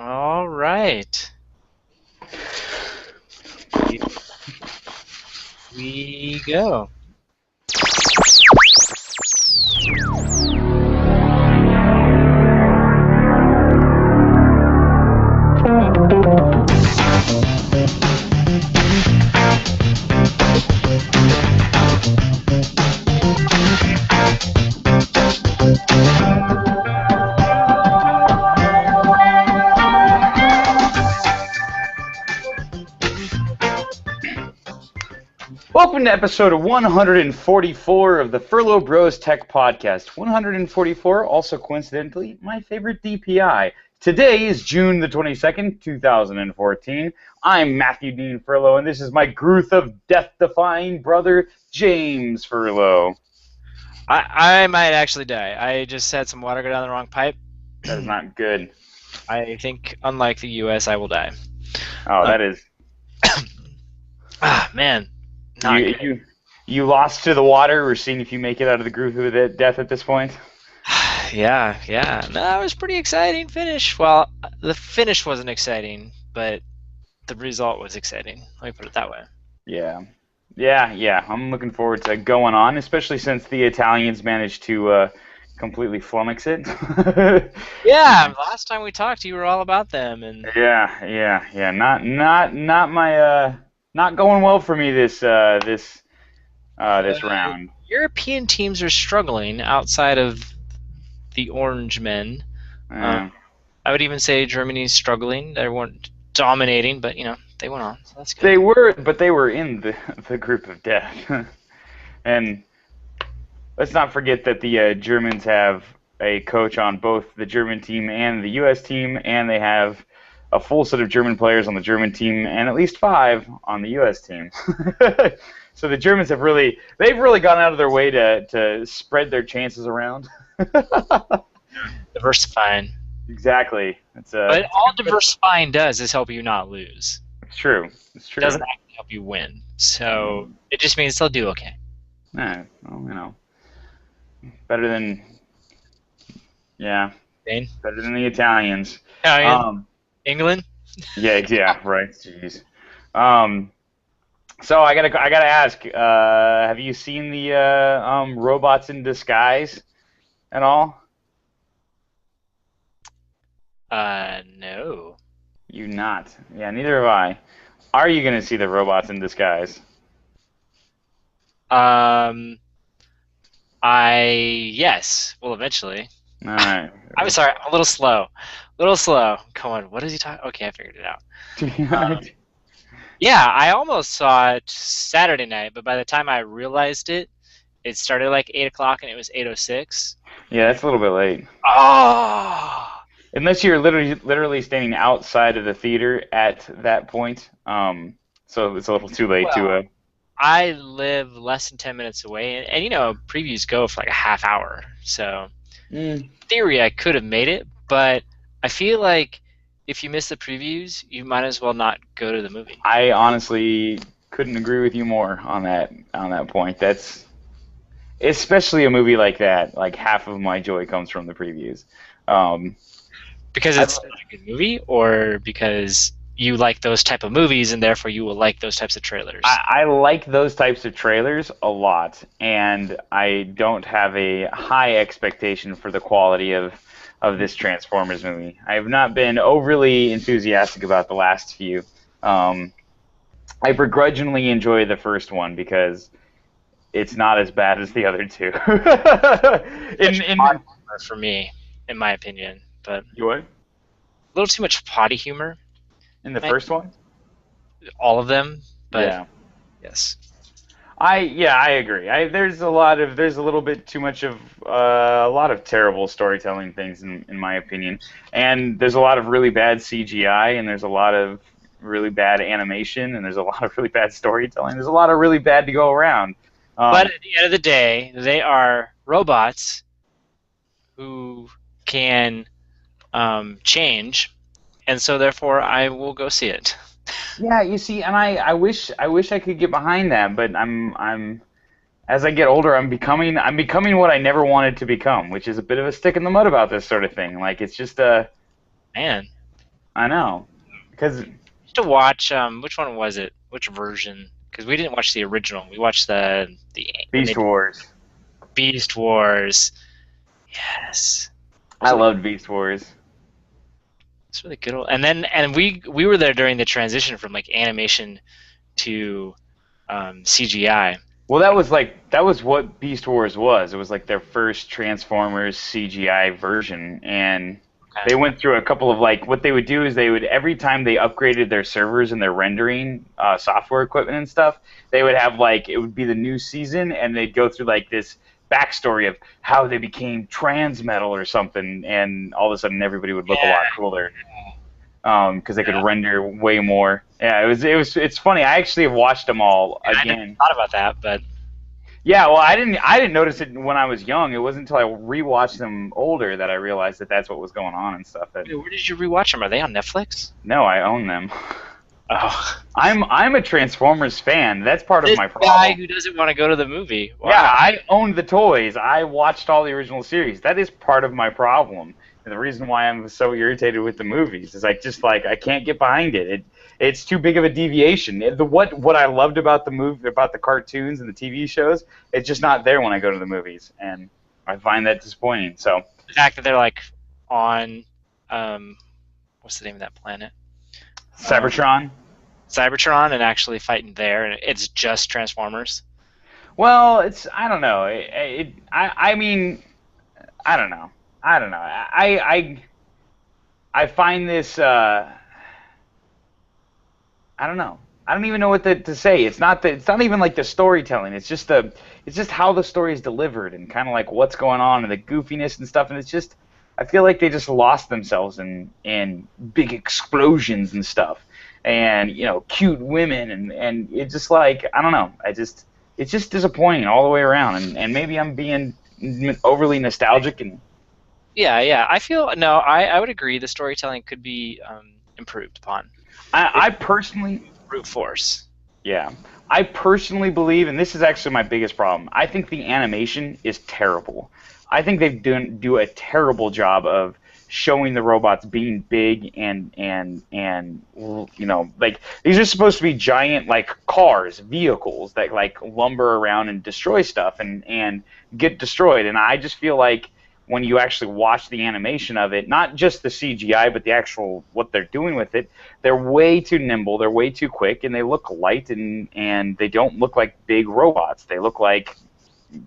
All right. Here we go. Welcome to episode 144 of the Furlo Bros Tech Podcast. 144, also coincidentally, my favorite DPI. Today is June the 22nd, 2014. I'm Matthew Dean Furlo, and this is my Gruth of death-defying brother, James Furlo. I might actually die. I just had some water go down the wrong pipe. That is not good. I think, unlike the U.S., I will die. Oh, that is... Man. Not good. You lost to the water. We're seeing if you make it out of the Gruth of death at this point. Yeah. No, it was pretty exciting finish. Well, the finish wasn't exciting, but the result was exciting. Let me put it that way. Yeah. I'm looking forward to going on, especially since the Italians managed to completely flummox it. Yeah, last time we talked, you were all about them, and Yeah. Not going well for me this round. European teams are struggling outside of the Orange Men. I would even say Germany's struggling. They weren't dominating, but they went on. So that's good. They were in the group of death. And let's not forget that the Germans have a coach on both the German team and the U.S. team, and they have a full set of German players on the German team and at least 5 on the U.S. team. So the Germans they've really gone out of their way to spread their chances around. Diversifying. Exactly. But all diversifying does is help you not lose. It's true. It doesn't actually help you win. So it just means they'll do okay. Yeah, well, better than Spain? Better than the Italians. England? Yeah, right. Jeez. So I gotta ask, have you seen the robots in disguise at all? No. You not? Yeah, neither have I. Are you gonna see the robots in disguise? Yes. Well, eventually. All right. I'm sorry. I'm a little slow. Come on. What is he talking? Okay, I figured it out. Yeah, I almost saw it Saturday night, but by the time I realized it started like 8 o'clock and it was 8:06. Yeah, that's a little bit late. Oh! Unless you're literally standing outside of the theater at that point, so it's a little too late to. I live less than 10 minutes away, and previews go for like a half hour. So, in theory, I could have made it, but I feel like if you miss the previews, you might as well not go to the movie. I honestly couldn't agree with you more on that point. That's especially a movie like that. Like half of my joy comes from the previews. Because it's a good movie, or because you like those type of movies and therefore you will like those types of trailers? I like those types of trailers a lot, and I don't have a high expectation for the quality of this Transformers movie. I have not been overly enthusiastic about the last few. I begrudgingly enjoy the first one because it's not as bad as the other two. For me, in my opinion, but you what? A little too much potty humor. In the first one? All of them, but yeah. Yes. I agree. There's a little bit too much of a lot of terrible storytelling things in my opinion, and there's a lot of really bad CGI, and there's a lot of really bad animation, and there's a lot of really bad storytelling. There's a lot of really bad to go around. But at the end of the day, they are robots who can change, and so therefore I will go see it. Yeah, you see, and I wish I could get behind that, but I'm as I get older, I'm becoming what I never wanted to become, which is a bit of a stick in the mud about this sort of thing. Like, it's just Man. I know. Because Used to watch which one was it? Which version? Because we didn't watch the original. We watched the when they Beast did Wars. Beast Wars. Yes, it I was loved Beast Wars. it's really good. And we were there during the transition from like animation to CGI. Well, that was what Beast Wars was. It was like their first Transformers CGI version, and they Okay. went through a couple of like what they would do is they would every time they upgraded their servers and their rendering software equipment and stuff, they would have like it would be the new season, and they'd go through like this backstory of how they became trans metal or something, and all of a sudden everybody would look a lot Yeah. cooler because they could render way more. Yeah, it's funny. I actually have watched them all I never again. thought about that, but Yeah, well, I didn't notice it when I was young. It wasn't until I rewatched them older that I realized that that's what was going on and stuff. That where did you rewatch them? Are they on Netflix? no, I own them. Oh, I'm a Transformers fan. That's part of this my guy problem. who doesn't want to go to the movie. Yeah, Wow. I owned the toys. I watched all the original series. That is part of my problem. And the reason why I'm so irritated with the movies is I can't get behind it. It's too big of a deviation. What I loved about the movie about the cartoons and the TV shows, it's just not there when I go to the movies, and I find that disappointing. So The fact that they're like on, um, what's the name of that planet? Um, Cybertron. Cybertron and actually fighting there, and it's just Transformers. Well, it's I don't know. I mean I don't know. I don't know. I find this. I don't know. I don't even know what to say. It's not even like the storytelling. It's just how the story is delivered and kind of like what's going on and the goofiness and stuff. And it's just I feel like they just lost themselves in big explosions and stuff, and cute women and it's just like I don't know. It's just disappointing all the way around. And maybe I'm being overly nostalgic and Yeah, yeah. I feel no. I would agree. The storytelling could be improved upon. It's I personally brute force. Yeah. I personally believe, and this is actually my biggest problem, I think the animation is terrible. I think do a terrible job of showing the robots being big and like these are supposed to be giant like cars, vehicles that like lumber around and destroy stuff and get destroyed. And I just feel like when you actually watch the animation of it, not just the CGI, but the actual what they're doing with it, they're way too nimble, they're way too quick, and they look light and they don't look like big robots. They look like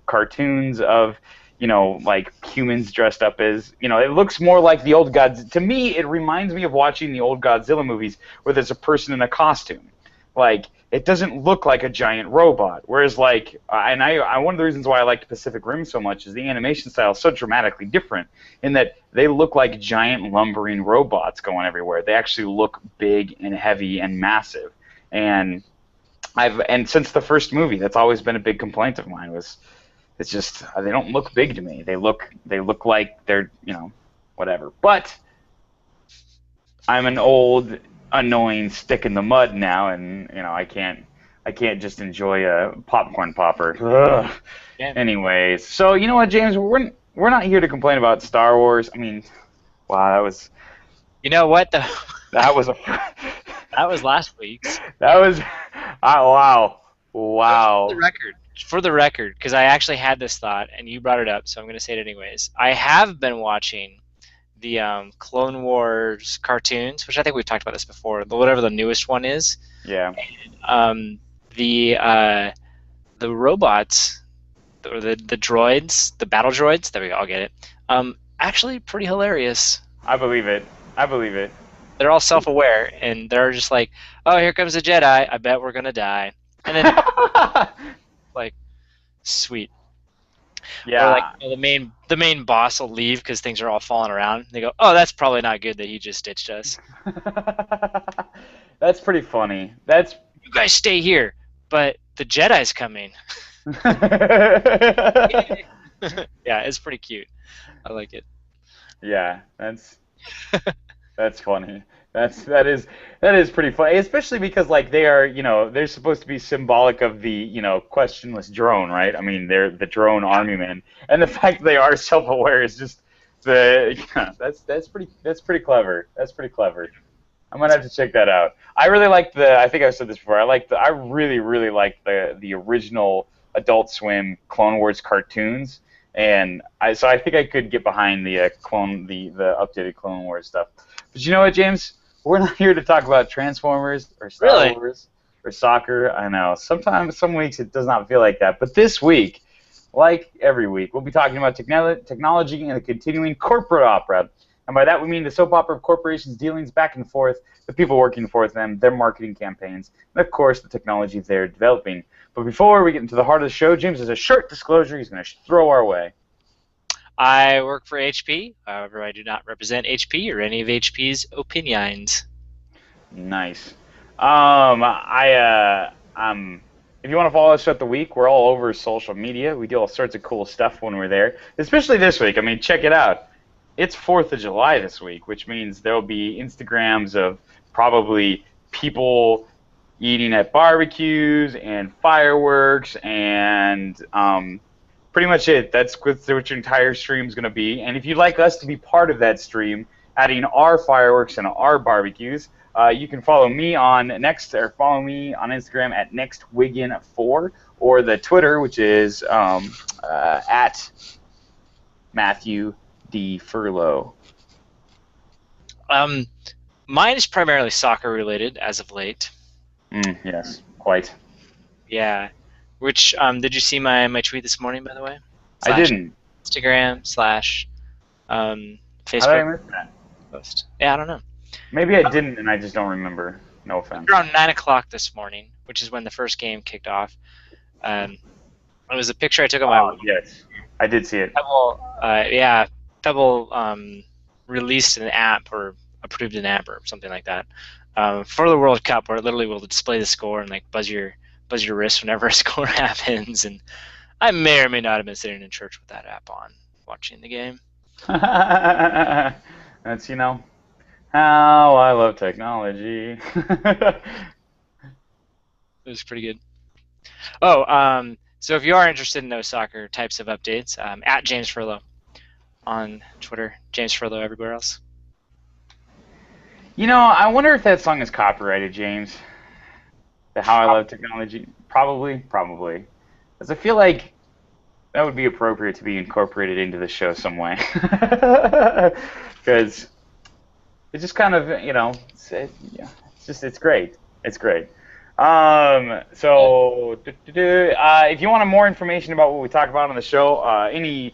cartoons of like humans dressed up as it looks more like the old gods. To me, it reminds me of watching the old Godzilla movies where there's a person in a costume. Like it doesn't look like a giant robot. Whereas like, and I one of the reasons why I liked Pacific Rim so much is the animation style is so dramatically different in that they look like giant lumbering robots going everywhere. They actually look big and heavy and massive. And and since the first movie, that's always been a big complaint of mine was it's just they don't look big to me. They look like they're whatever. But I'm an old annoying stick in the mud now, and I can't just enjoy a popcorn popper. Ugh. Yeah. Anyways, so you know what, James, we're not here to complain about Star Wars. I mean, wow, You know what? that was a That was last week's. that was wow wow. For the record, because I actually had this thought and you brought it up, so I'm going to say it anyways. I have been watching the Clone Wars cartoons, which I think we've talked about this before. Whatever the newest one is, Yeah. um, the robots or the droids, the battle droids. There we go. I'll get it. Actually, pretty hilarious. I believe it. I believe it. They're all self-aware and they're just like, "Oh, here comes a Jedi. I bet we're gonna die." And then like, sweet. Or like Yeah. the main boss will leave because things are all falling around. They go, "Oh, that's probably not good that he just ditched us. That's pretty funny. That's You guys stay here, but the Jedi's coming." Yeah, it's pretty cute. I like it. yeah, that's funny. That is pretty funny, especially because like they are, they're supposed to be symbolic of the, questionless drone, right? I mean, they're the drone army men, and the fact that they are self-aware is just that's pretty clever. That's pretty clever. I might have to check that out. I really like I think I've said this before. I really, really like the original Adult Swim Clone Wars cartoons, and so I think I could get behind the the updated Clone Wars stuff. But you know what, James? We're not here to talk about Transformers or Star Wars or soccer. I know sometimes, some weeks it does not feel like that, but this week, like every week, we'll be talking about technology and the continuing corporate opera. And by that we mean the soap opera of corporations' dealings back and forth, the people working for them, their marketing campaigns, and of course the technology they're developing. But before we get into the heart of the show, James has a short disclosure he's going to throw our way. I work for HP. However, I do not represent HP or any of HP's opinions. Nice. If you want to follow us throughout the week, we're all over social media. We do all sorts of cool stuff when we're there, especially this week. I mean, check it out. It's 4th of July this week, which means there will be Instagrams of probably people eating at barbecues and fireworks and pretty much it. That's what your entire stream is going to be. And if you'd like us to be part of that stream, adding our fireworks and our barbecues, you can follow me on Instagram at nextwiggin4 or the Twitter, which is at Matthew D. Furlo. Mine is primarily soccer related as of late. Yes, quite. Yeah. Which did you see my tweet this morning, by the way? I didn't. Instagram / Facebook. How did I miss that? Post. Yeah, I don't know. Maybe I didn't, and I just don't remember. No offense. Around 9 o'clock this morning, which is when the first game kicked off. It was a picture I took of my. Yes, I did see it. Pebble released an app or approved an app or something like that for the World Cup, where it literally will display the score and like buzz your wrist whenever a score happens. And I may or may not have been sitting in church with that app on, watching the game. That's how I love technology. It was pretty good. Oh, so if you are interested in those soccer types of updates, at James Furlo on Twitter, James Furlo everywhere else. I wonder if that song is copyrighted, James. The How I Love Technology? Probably. Because I feel like that would be appropriate to be incorporated into the show some way. Because it's just kind of, it's great. It's great. So, if you want more information about what we talk about on the show, any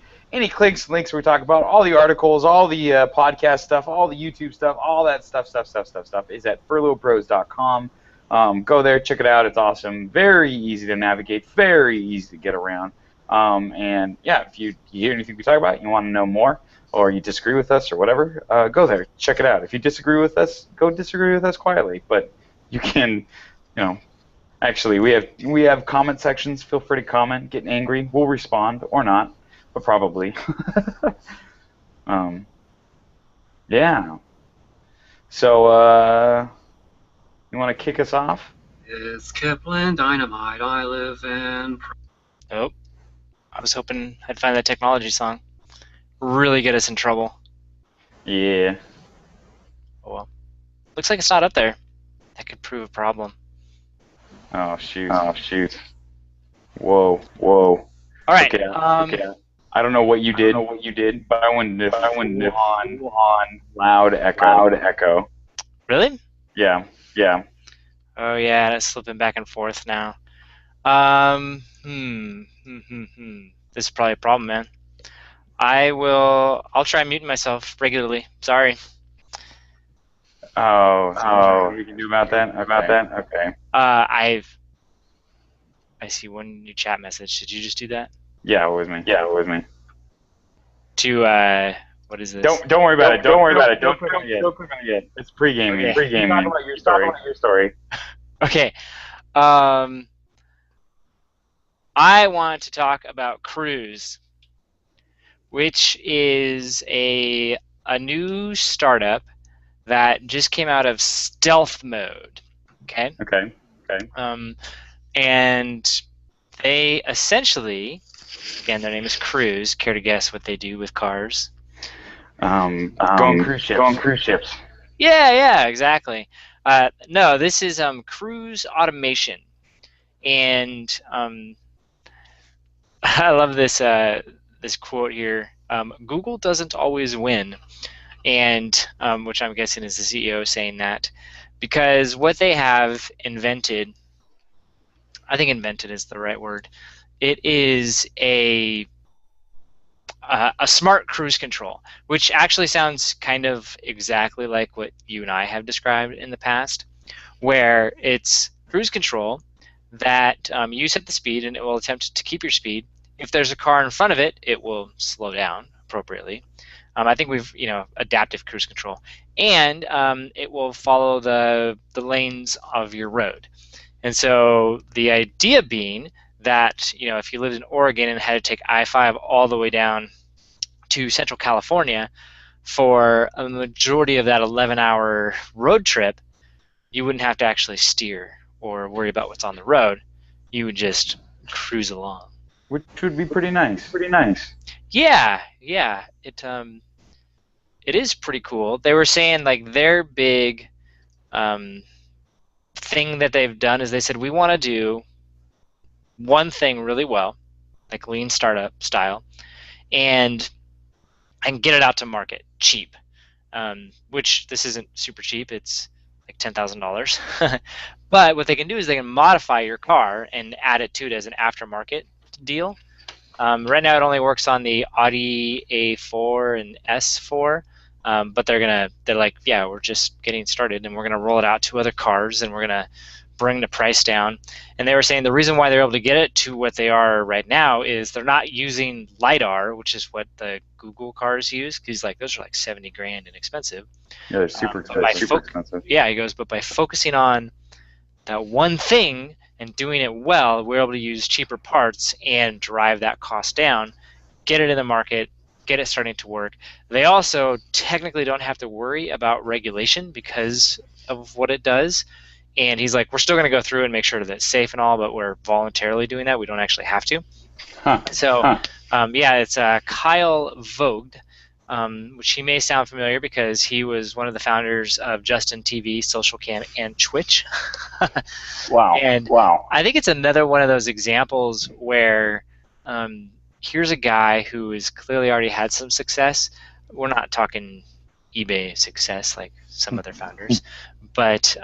links we talk about, all the articles, all the podcast stuff, all the YouTube stuff, all that stuff is at furlopros.com. Go there, check it out. It's awesome. Very easy to navigate, very easy to get around. And yeah, if you hear anything we talk about, you want to know more, or you disagree with us or whatever, go there, check it out. If you disagree with us, go disagree with us quietly. But you can, actually, we have comment sections. Feel free to comment, get angry. We'll respond or not, but probably. Yeah. So, you want to kick us off? It's Kipling Dynamite I live in. Nope. I was hoping I'd find that technology song. Really get us in trouble. Yeah. Oh well. Looks like it's not up there. That could prove a problem. Oh shoot. Whoa. All right. Okay. I don't know what you did. But I went on loud echo. Really? Yeah. Oh yeah, that's slipping back and forth now. This is probably a problem, man. I'll try muting myself regularly. Sorry. Oh, what we can do about that? Okay. I see one new chat message. Did you just do that? Yeah, it was me. To what is this? Don't worry about it. Don't click on it yet. It's pre-gaming. Okay. Pre-gaming. Talk about your story. Okay. I want to talk about Cruise, which is a new startup that just came out of stealth mode. Okay. And they essentially, again, their name is Cruise. Care to guess what they do with cars? Go on cruise ships. Yeah, exactly. No, this is cruise automation, and I love this quote here. Google doesn't always win, and which I'm guessing is the CEO saying that, because what they have invented, I think invented is the right word. It is a smart cruise control, which actually sounds kind of exactly like what you and I have described in the past, where it's cruise control that you set the speed and it will attempt to keep your speed. If there's a car in front of it, it will slow down appropriately. I think we've, adaptive cruise control, and it will follow the lanes of your road. And so the idea being that, if you lived in Oregon and had to take I-5 all the way down to Central California for a majority of that 11-hour road trip, you wouldn't have to actually steer or worry about what's on the road. You would just cruise along. Which would be pretty nice. Pretty nice. Yeah. It is pretty cool. They were saying like their big thing that they've done is they said we want to do one thing really well, like lean startup style, and get it out to market cheap. Which this isn't super cheap. It's like $10,000. But what they can do is they can modify your car and add it to it as an aftermarket deal. Right now it only works on the Audi A4 and S4, but they're like, yeah, we're just getting started and we're gonna roll it out to other cars and we're gonna bring the price down. And they were saying the reason why they're able to get it to what they are right now is they're not using LiDAR, which is what the Google cars use, because like those are like 70 grand and expensive. Yeah, they're super expensive. Yeah, he goes, but by focusing on that one thing and doing it well, we're able to use cheaper parts and drive that cost down, get it in the market, get it starting to work. They also technically don't have to worry about regulation because of what it does. And he's like, we're still going to go through and make sure that it's safe and all, but we're voluntarily doing that. We don't actually have to. Yeah, it's Kyle Vogt, which he may sound familiar because he was one of the founders of Justin TV, Social Cam, and Twitch. Wow. And I think it's another one of those examples where here's a guy who has clearly already had some success. We're not talking eBay success like some other founders, but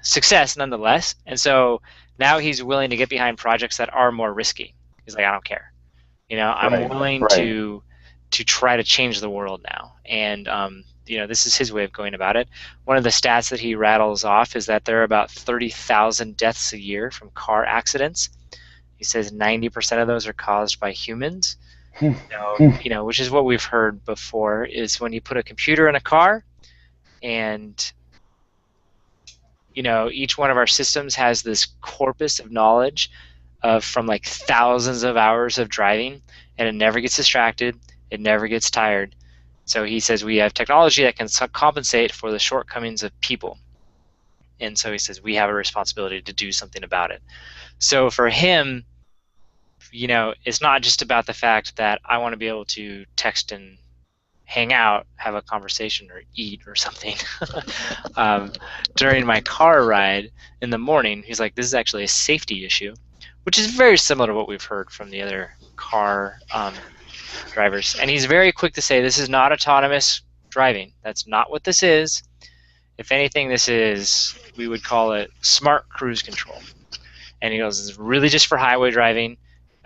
success nonetheless. And so now he's willing to get behind projects that are more risky. He's like, I don't care. I'm willing to try to change the world now. And this is his way of going about it. One of the stats that he rattles off is that there are about 30,000 deaths a year from car accidents. He says 90% of those are caused by humans. Which is what we've heard before, is when you put a computer in a car and each one of our systems has this corpus of knowledge from like thousands of hours of driving, and it never gets distracted, it never gets tired. So he says we have technology that can compensate for the shortcomings of people. And so he says we have a responsibility to do something about it. So for him, it's not just about the fact that I want to be able to text and hang out, have a conversation, or eat or something during my car ride in the morning. He's like, this is actually a safety issue, which is very similar to what we've heard from the other car drivers. And he's very quick to say this is not autonomous driving. That's not what this is. If anything, we would call it smart cruise control. And he goes, it's really just for highway driving.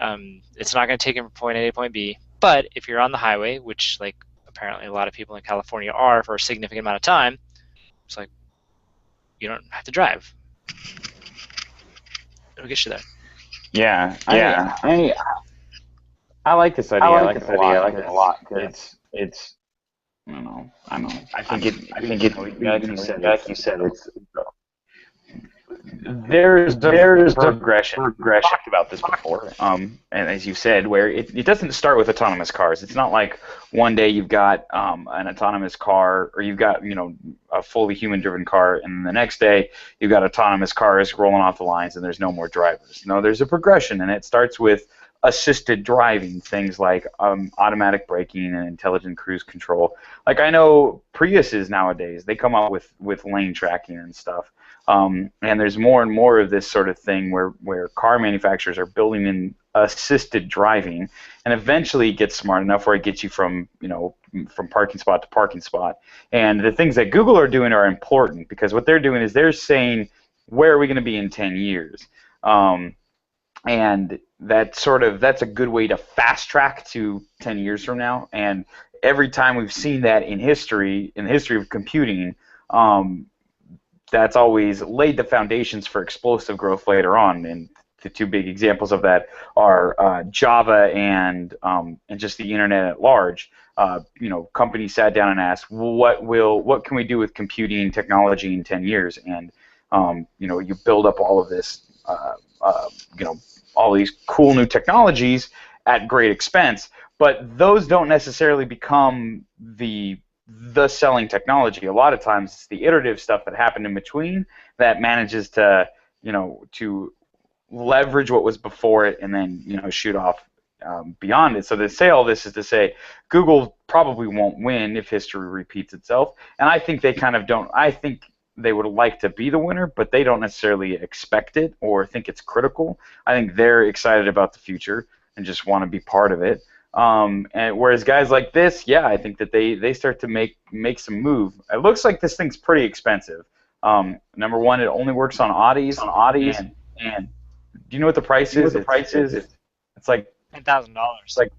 It's not going to take him from point A to point B. But if you're on the highway, which like apparently a lot of people in California are for a significant amount of time, it's like you don't have to drive. It'll get you there. Yeah. I like this idea. I like it a lot. It's I don't know. I think it like you said, it's there's progression. We've talked about this before, and as you said, where it doesn't start with autonomous cars. It's not like one day you've got an autonomous car, or you've got a fully human-driven car, and the next day you've got autonomous cars rolling off the lines, and there's no more drivers. No, there's a progression, and it starts with assisted driving, things like automatic braking and intelligent cruise control. Like I know Priuses nowadays, they come out with lane tracking and stuff. And there's more and more of this sort of thing where car manufacturers are building in assisted driving, and eventually it gets smart enough where it gets you from parking spot to parking spot. And the things that Google are doing are important, because what they're doing is they're saying, where are we going to be in 10 years? And that's a good way to fast track to 10 years from now. And every time we've seen that in the history of computing, that's always laid the foundations for explosive growth later on. And the two big examples of that are Java and just the internet at large. Companies sat down and asked, well, what can we do with computing technology in 10 years? And you build up all of this, all these cool new technologies at great expense, but those don't necessarily become the selling technology. A lot of times it's the iterative stuff that happened in between that manages to leverage what was before it and then shoot off beyond it. So to say all this is to say Google probably won't win if history repeats itself, and I think they kind of don't. I think they would like to be the winner, but they don't necessarily expect it or think it's critical. I think they're excited about the future and just want to be part of it. And whereas guys like this, yeah, I think that they start to make some move. It looks like this thing's pretty expensive. Number one, it only works on Audis. And do you know what the price is? It's like $10,000. Like,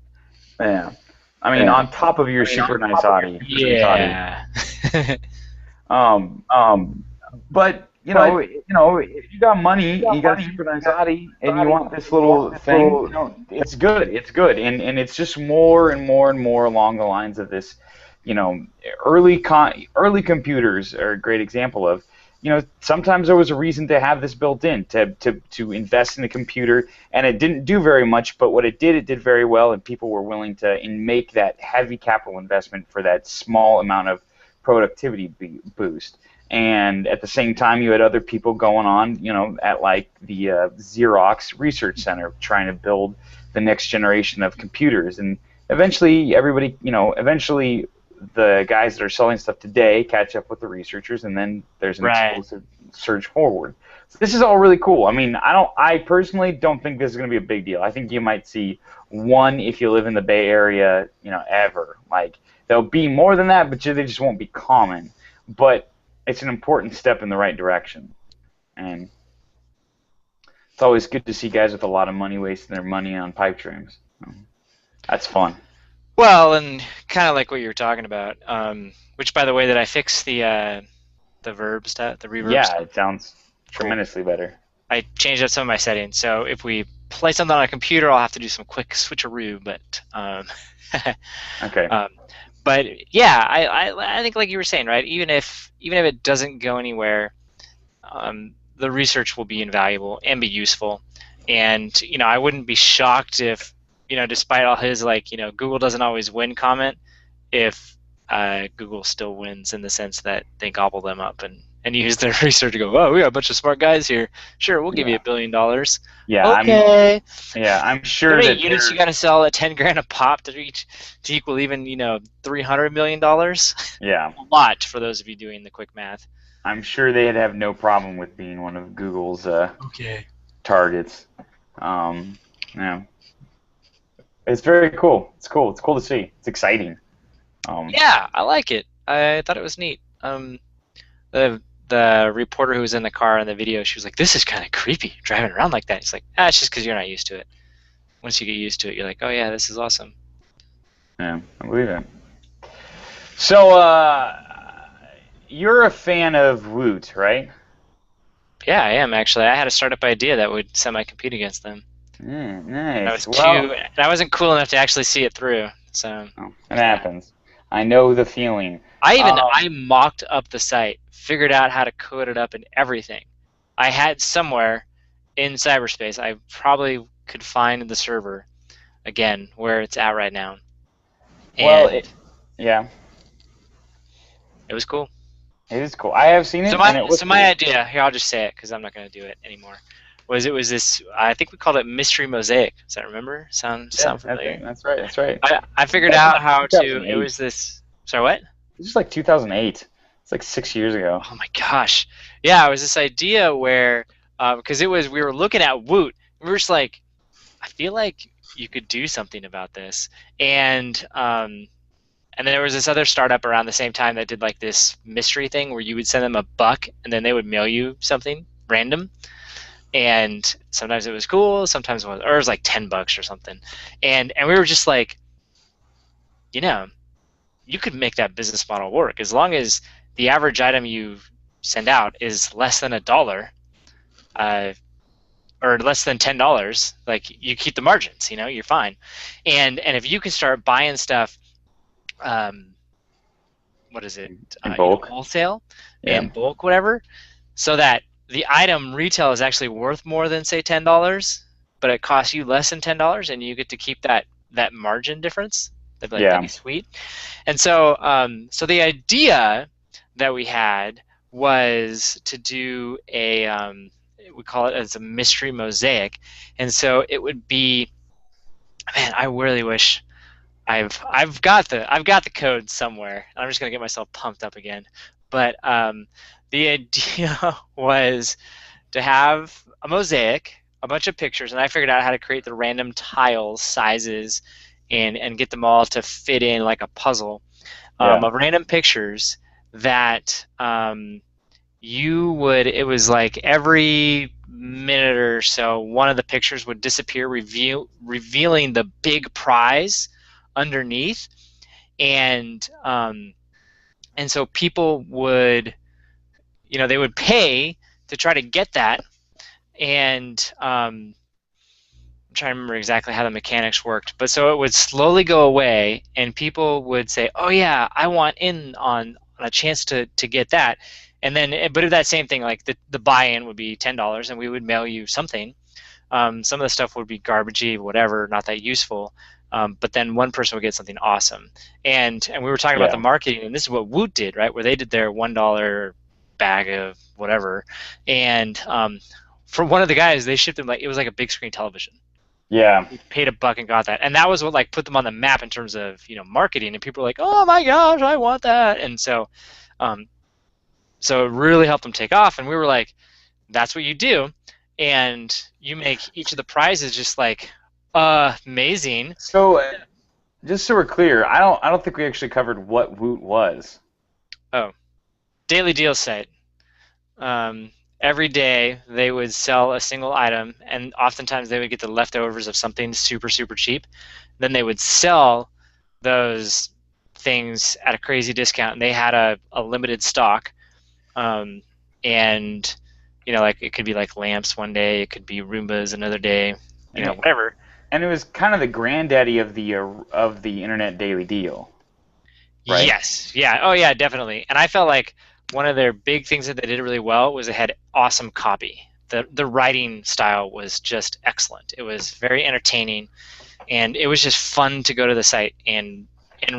yeah. I mean, on top of your super nice Audi. Yeah. But if you got money, you got a super nice Audi, and you want this little thing, it's good. It's good, and it's just more and more and more along the lines of this. Early computers are a great example of. Sometimes there was a reason to have this built in, to invest in the computer, and it didn't do very much, but what it did very well, and people were willing to make that heavy capital investment for that small amount of productivity boost. And at the same time, you had other people going on, at like the Xerox Research Center trying to build the next generation of computers. And eventually, eventually the guys that are selling stuff today catch up with the researchers, and then there's an explosive surge forward. So this is all really cool. I mean, I personally don't think this is going to be a big deal. I think you might see one if you live in the Bay Area, ever. Like, there'll be more than that, but they just won't be common. But it's an important step in the right direction. And it's always good to see guys with a lot of money wasting their money on pipe dreams. That's fun. Well, and kind of like what you were talking about, which, by the way, that I fixed the verb stat, the reverb. Yeah, stat. It sounds tremendously better. I changed up some of my settings, so if we play something on a computer, I'll have to do some quick switcheroo. But okay. But yeah, I think like you were saying, right? Even if it doesn't go anywhere, the research will be invaluable and be useful. And I wouldn't be shocked if despite all his Google doesn't always win comment, if Google still wins in the sense that they gobble them up and use their research to go, oh, we got a bunch of smart guys here. Sure, we'll give you $1 billion. Yeah. Okay. I'm sure How many that units you got to sell at $10,000 a pop to equal even $300 million? Yeah. A lot for those of you doing the quick math. I'm sure they'd have no problem with being one of Google's targets. Yeah. It's very cool. It's cool. It's cool to see. It's exciting. Yeah, I like it. I thought it was neat. The reporter who was in the car in the video, she was like, "This is kind of creepy, driving around like that." It's like, it's just because you're not used to it. Once you get used to it, you're like, "Oh yeah, this is awesome." Yeah, I believe it. So, you're a fan of Woot, right? Yeah, I am actually. I had a startup idea that would semi-compete against them. Nice. I wasn't cool enough to actually see it through. So it happens. I know the feeling. I mocked up the site, figured out how to code it up and everything. I had somewhere in cyberspace. I probably could find the server again where it's at right now. And yeah. It was cool. It is cool. I have seen it. So my idea here, I'll just say it because I'm not going to do it anymore. it was this, I think we called it Mystery Mosaic. Does that remember? Sound familiar? That's right. I figured out how to. It 2008. was this. Sorry, what? It's just like 2008. It's like 6 years ago. Oh my gosh. Yeah, it was this idea where, because we were looking at Woot, and we were just like, I feel like you could do something about this, and then there was this other startup around the same time that did like this mystery thing where you would send them $1 and then they would mail you something random. And sometimes it was cool, sometimes it was like $10 or something. And we were just like, you could make that business model work as long as the average item you send out is less than $1, or less than $10. Like, you keep the margins, you're fine. And if you can start buying stuff, what is it? In bulk. Wholesale, in bulk, whatever, so that the item retail is actually worth more than, say, $10, but it costs you less than $10, and you get to keep that margin difference. They'd be like, that'd be sweet. And so, so the idea that we had was to do we call it as a mystery mosaic, and so it would be, man, I really wish. I've got the code somewhere. I'm just gonna get myself pumped up again. But the idea was to have a mosaic, a bunch of pictures, and I figured out how to create the random tiles, sizes, and get them all to fit in like a puzzle of random pictures that it was like every minute or so one of the pictures would disappear, revealing the big prize underneath, and so people would, they would pay to try to get that, and I'm trying to remember exactly how the mechanics worked, but so it would slowly go away, and people would say, "Oh yeah, I want in on a chance to get that," and then, but if that same thing, like the buy-in would be $10, and we would mail you something. Some of the stuff would be garbagey, whatever, not that useful. But then one person would get something awesome. And we were talking about the marketing, and this is what Woot did, right? Where they did their $1 bag of whatever. And for one of the guys, they shipped them it was like a big screen television. Yeah. He paid $1 and got that. And that was what put them on the map in terms of, marketing. And people were like, oh my gosh, I want that. And so so it really helped them take off. And we were like, that's what you do. And you make each of the prizes just amazing. So, just so we're clear, I don't think we actually covered what Woot was. Oh, daily deal site. Every day they would sell a single item, and oftentimes they would get the leftovers of something super, super cheap. Then they would sell those things at a crazy discount, and they had a limited stock. And it could be like lamps one day, it could be Roombas another day, whatever. And it was kind of the granddaddy of the internet daily deal, right? Yes. Yeah. Oh, yeah, definitely. And I felt like one of their big things that they did really well was they had awesome copy. The writing style was just excellent. It was very entertaining, and it was just fun to go to the site and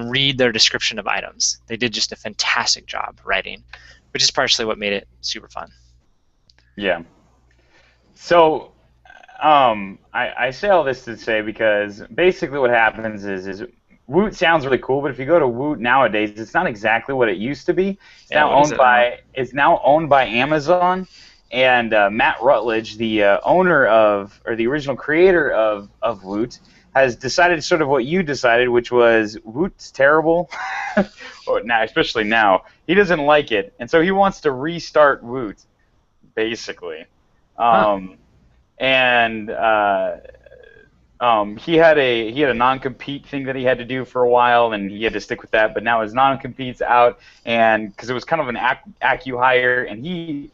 read their description of items. They did just a fantastic job writing, which is partially what made it super fun. Yeah. So I say all this to say, because basically what happens is Woot sounds really cool, but if you go to Woot nowadays, it's not exactly what it used to be. It's now owned by Amazon, and Matt Rutledge, the owner or the original creator of Woot, has decided sort of what you decided, which was Woot's terrible, or now, especially now. He doesn't like it, and so he wants to restart Woot, basically. And he had a non-compete thing that he had to do for a while, and he had to stick with that. But now his non-compete's out, and because it was kind of an acqui-hire, and he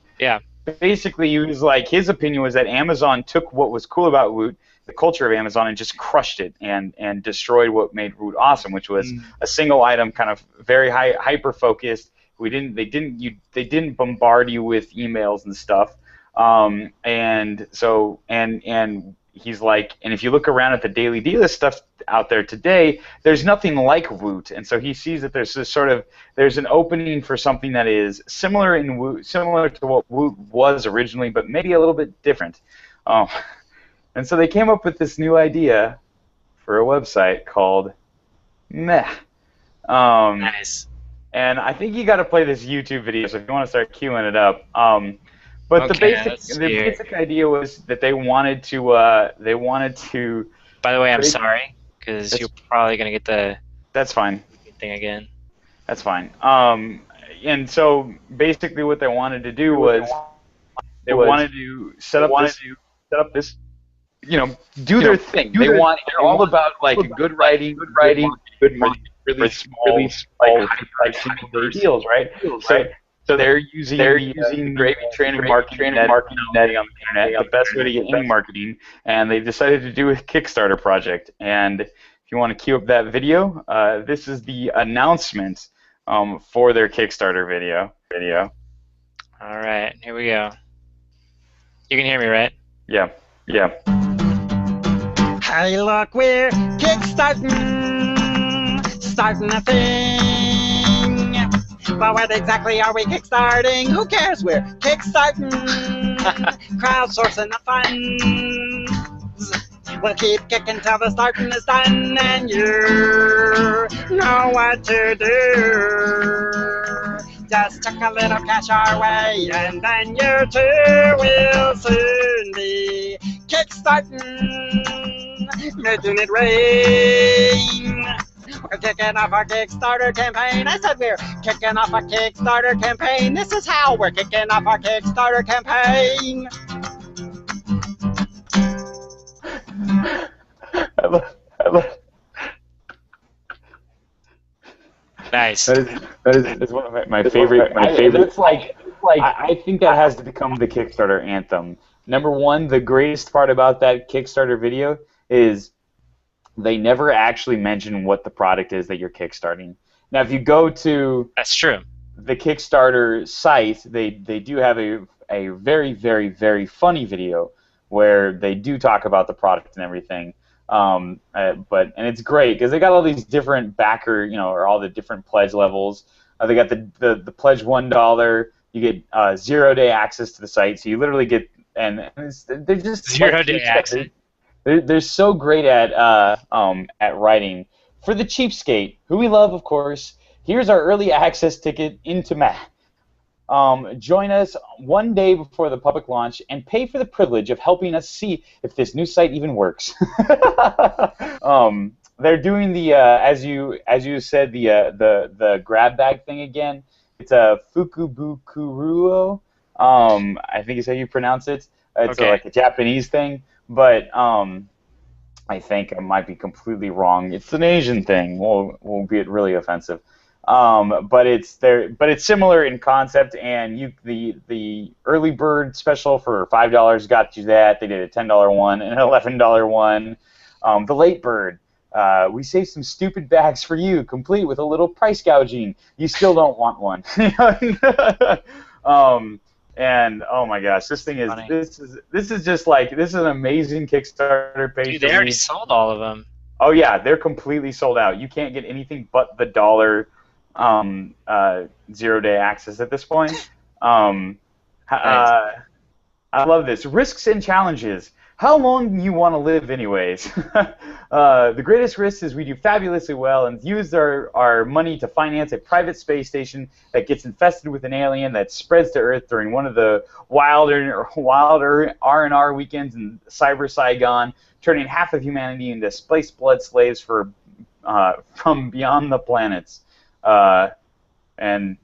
basically he was like, his opinion was that Amazon took what was cool about Woot, the culture of Amazon, and just crushed it and destroyed what made Woot awesome, which was a single item, kind of very hyper focused. They didn't bombard you with emails and stuff. And he's like, and if you look around at the daily dealer stuff out there today, there's nothing like Woot, and so he sees that there's an opening for something that is similar to what Woot was originally, but maybe a little bit different. Um, and so they came up with this new idea for a website called Meh. Nice. And I think you got to play this YouTube video. So if you want to start queuing it up. But Okay, the basic idea was that they wanted to. By the way, I'm sorry because you're probably gonna get the. That's fine. Thing again. That's fine. And so basically, what they wanted to do was they wanted to set up this. Do their thing. They're all about like good writing, good marketing, really small, like high single day deals, right? So they're using the gravy train and marketing netting on the internet, the best way to get any marketing, and they decided to do a Kickstarter project. And if you want to queue up that video, this is the announcement for their Kickstarter video. All right, here we go. You can hear me, right? Yeah. Hey, look, we're kickstarting, starting a thing. But what exactly are we kickstarting? Who cares? We're kickstarting, crowdsourcing the funds. We'll keep kicking till the starting is done, and you know what to do. Just chuck a little cash our way, and then you too will soon be kickstarting. Making it rain. We're kicking off our Kickstarter campaign. I said we're kicking off a Kickstarter campaign. This is how we're kicking off our Kickstarter campaign. I love. Nice. That is one of my favorite. It's like I think that has to become the Kickstarter anthem. Number one, the greatest part about that Kickstarter video is they never actually mention what the product is that you're kickstarting. Now, if you go to That's true. the Kickstarter site, they do have a very, very, very funny video where they do talk about the product and everything. And it's great because they got all these different backer, or all the different pledge levels. They got the pledge $1. You get 0-day access to the site, so you literally get they're just 0-day access. They're so great at writing. For the cheapskate, who we love, of course, here's our early access ticket into Meh. Join us one day before the public launch and pay for the privilege of helping us see if this new site even works. They're doing the as you said the grab bag thing again. It's a fukubukuruo. I think is how you pronounce it. It's like a Japanese thing, but I think I might be completely wrong. It's an Asian thing. Won't be really offensive. But it's similar in concept, and the early bird special for $5 got you that. They did a $10 one and an $11 one. The late bird, we saved some stupid bags for you, complete with a little price gouging. You still don't want one. And oh my gosh, this thing is Funny. this is just like this is an amazing Kickstarter page. Dude, they already sold all of them. Oh yeah, they're completely sold out. You can't get anything but the $1 0-day access at this point. I love this. Risks and challenges. How long do you want to live anyways? The greatest risk is we do fabulously well and use our money to finance a private space station that gets infested with an alien that spreads to Earth during one of the wilder R&R weekends in Cyber Saigon, turning half of humanity into spiced blood slaves from beyond the planets. And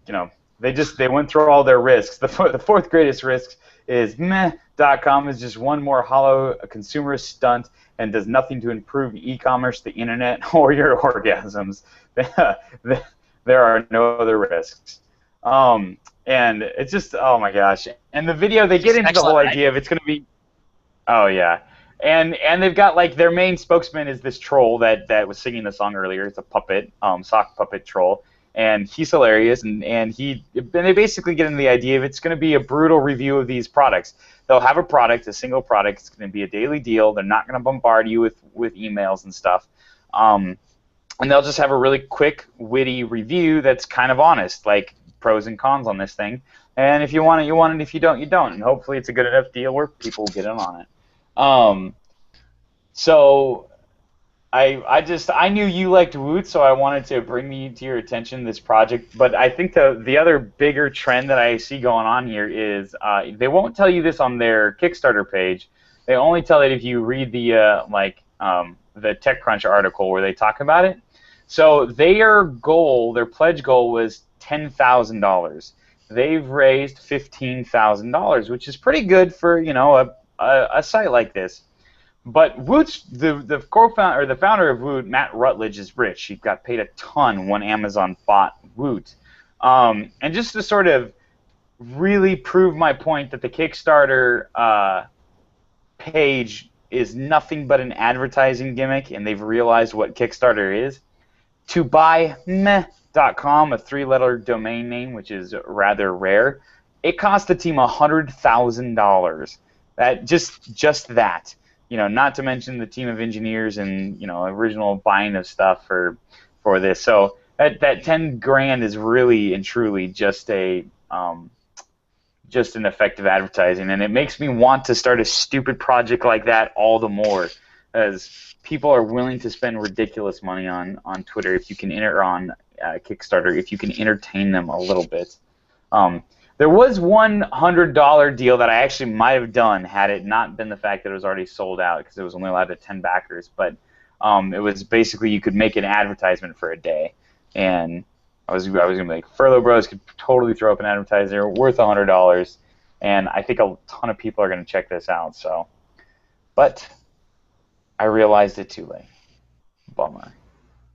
they went through all their risks. The fourth greatest risk is Meh.com is just one more hollow consumerist stunt and does nothing to improve e-commerce, the internet, or your orgasms. There are no other risks. And it's just, oh my gosh. And the video, they get into the whole idea of it's going to be, oh yeah. And they've got, like, their main spokesman is this troll that was singing the song earlier. It's a puppet, sock puppet troll. And he's hilarious, and they basically get into the idea of it's going to be a brutal review of these products. They'll have a product, a single product. It's going to be a daily deal. They're not going to bombard you with emails and stuff. And they'll just have a really quick, witty review that's kind of honest, like pros and cons on this thing. And if you want it, you want it. If you don't, you don't. And hopefully it's a good enough deal where people get in on it. So I knew you liked Woot, so I wanted to bring to your attention this project. But I think the other bigger trend that I see going on here is they won't tell you this on their Kickstarter page. They only tell it if you read the TechCrunch article where they talk about it. So their pledge goal was $10,000. They've raised $15,000, which is pretty good for a site like this. But Woot's the co-founder or the founder of Woot, Matt Rutledge, is rich. He got paid a ton when Amazon bought Woot. And just to sort of really prove my point that the Kickstarter page is nothing but an advertising gimmick, and they've realized what Kickstarter is. To buy meh.com, a 3-letter domain name, which is rather rare, it cost the team $100,000. That just that. Not to mention the team of engineers and original buying of stuff for this. So that 10 grand is really and truly just an effective advertising, and it makes me want to start a stupid project like that all the more, as people are willing to spend ridiculous money on Twitter if you can enter on Kickstarter if you can entertain them a little bit. There was one $100 deal that I actually might have done had it not been the fact that it was already sold out, because it was only allowed to 10 backers. But it was basically you could make an advertisement for a day, and I was gonna be like, Furlo Bros could totally throw up an advertiser worth $100, and I think a ton of people are gonna check this out. So, but I realized it too late. Bummer.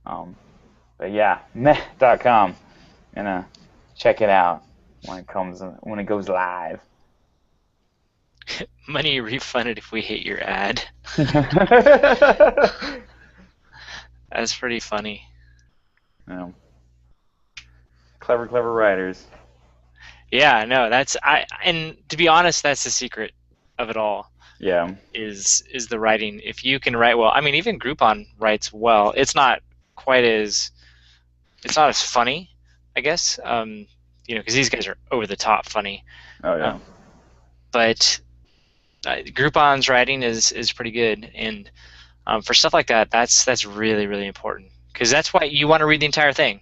But yeah, meh.com. Gonna check it out when it goes live. Money refunded if we hit your ad. That's pretty funny. Yeah. Clever writers. Yeah, no, and to be honest, that's the secret of it all. Yeah. Is the writing. If you can write well, I mean, even Groupon writes well. It's not as funny, I guess. Because these guys are over the top funny. Oh yeah. But Groupon's writing is pretty good, and for stuff like that, that's really, really important, because that's why you want to read the entire thing,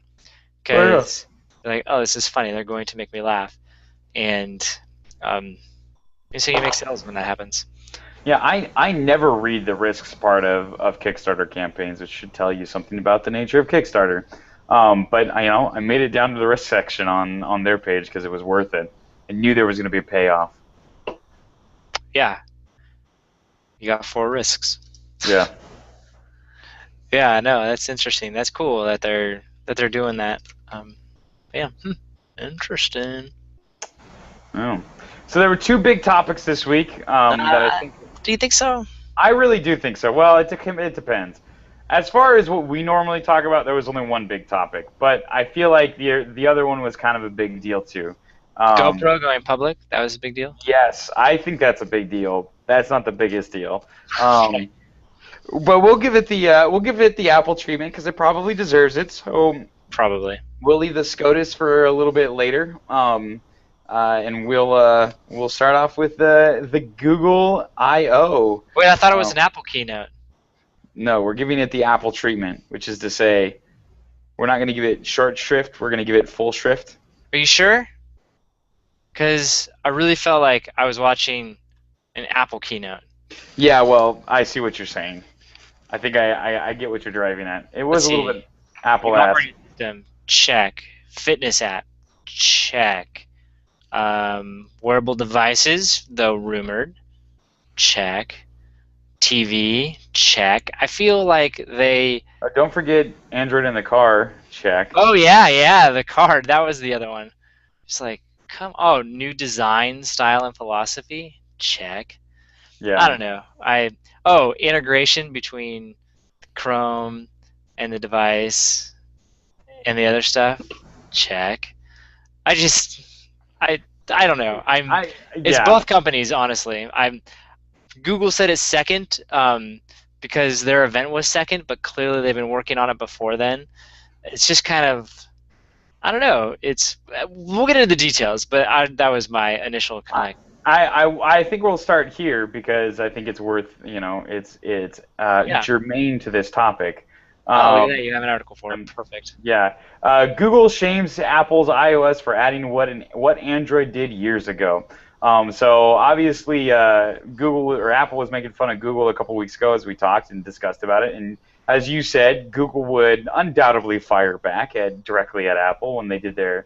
because they're like, oh, this is funny, they're going to make me laugh, and so you make sales when that happens. Yeah, I never read the risks part of Kickstarter campaigns, which should tell you something about the nature of Kickstarter. But I made it down to the risk section on their page because it was worth it. I knew there was going to be a payoff. Yeah. You got 4 risks. Yeah. Yeah, no, that's interesting. That's cool that they're doing that. Yeah. Interesting. Oh. So there were 2 big topics this week that I think. Do you think so? I really do think so. Well, it depends. As far as what we normally talk about, there was only one big topic, but I feel like the other one was kind of a big deal too. GoPro going public, that was a big deal? Yes, I think that's a big deal. That's not the biggest deal. But we'll give it the Apple treatment because it probably deserves it. So probably. We'll leave the SCOTUS for a little bit later. And we'll start off with the Google I/O. Wait, I thought it was an Apple keynote. No, we're giving it the Apple treatment, which is to say, we're not going to give it short shrift. We're going to give it full shrift. Are you sure? Because I really felt like I was watching an Apple keynote. Yeah, well, I see what you're saying. I think I get what you're driving at. It was a little bit Apple-esque. Check. Fitness app. Check. Wearable devices, though rumored. Check. TV, check. I feel like they... Don't forget Android in the car, check. Oh, yeah, the card. That was the other one. Just like, new design, style, and philosophy, check. Yeah. I don't know. Integration between Chrome and the device and the other stuff, check. I don't know. It's both companies, honestly. Google said it's second because their event was second, but clearly they've been working on it before then. It's just kind of, I don't know. We'll get into the details, but that was my initial kind of. I think we'll start here because I think it's worth, it's germane to this topic. Oh, look at that. You have an article for it. Perfect. Yeah. Google shames Apple's iOS for adding what Android did years ago. So obviously, Google or Apple was making fun of Google a couple weeks ago as we talked and discussed about it. And as you said, Google would undoubtedly fire back directly at Apple when they did their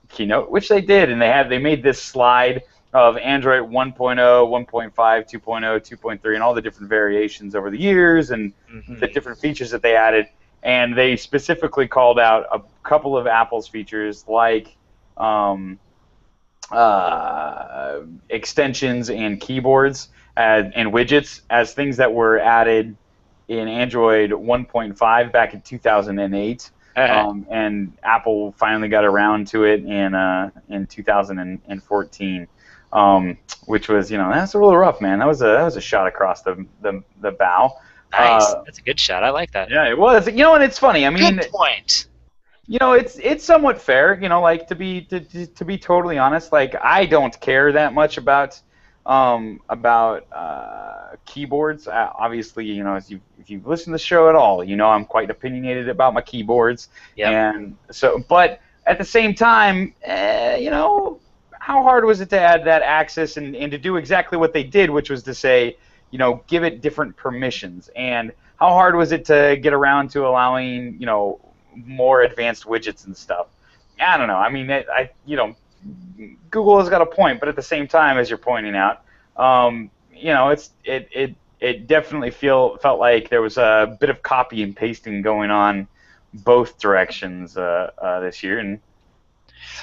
keynote, which they did, and they made this slide of Android 1.0, 1.5, 2.0, 2.3, and all the different variations over the years and the different features that they added. And they specifically called out a couple of Apple's features like extensions and keyboards and widgets as things that were added in Android 1.5 back in 2008. And Apple finally got around to it in 2014, which was, that's a little rough, man. That was a shot across the bow. Nice. That's a good shot. I like that. Yeah, it was. And it's funny. I mean, good point. It's somewhat fair. Like to be totally honest, like I don't care that much about keyboards. Obviously, if you've listened to the show at all, I'm quite opinionated about my keyboards. Yep. And so, but at the same time, how hard was it to add that access and to do exactly what they did, which was to say, give it different permissions? And how hard was it to get around to allowing, more advanced widgets and stuff? I don't know. I mean, Google has got a point, but at the same time, as you're pointing out, it definitely felt like there was a bit of copy and pasting going on both directions this year. And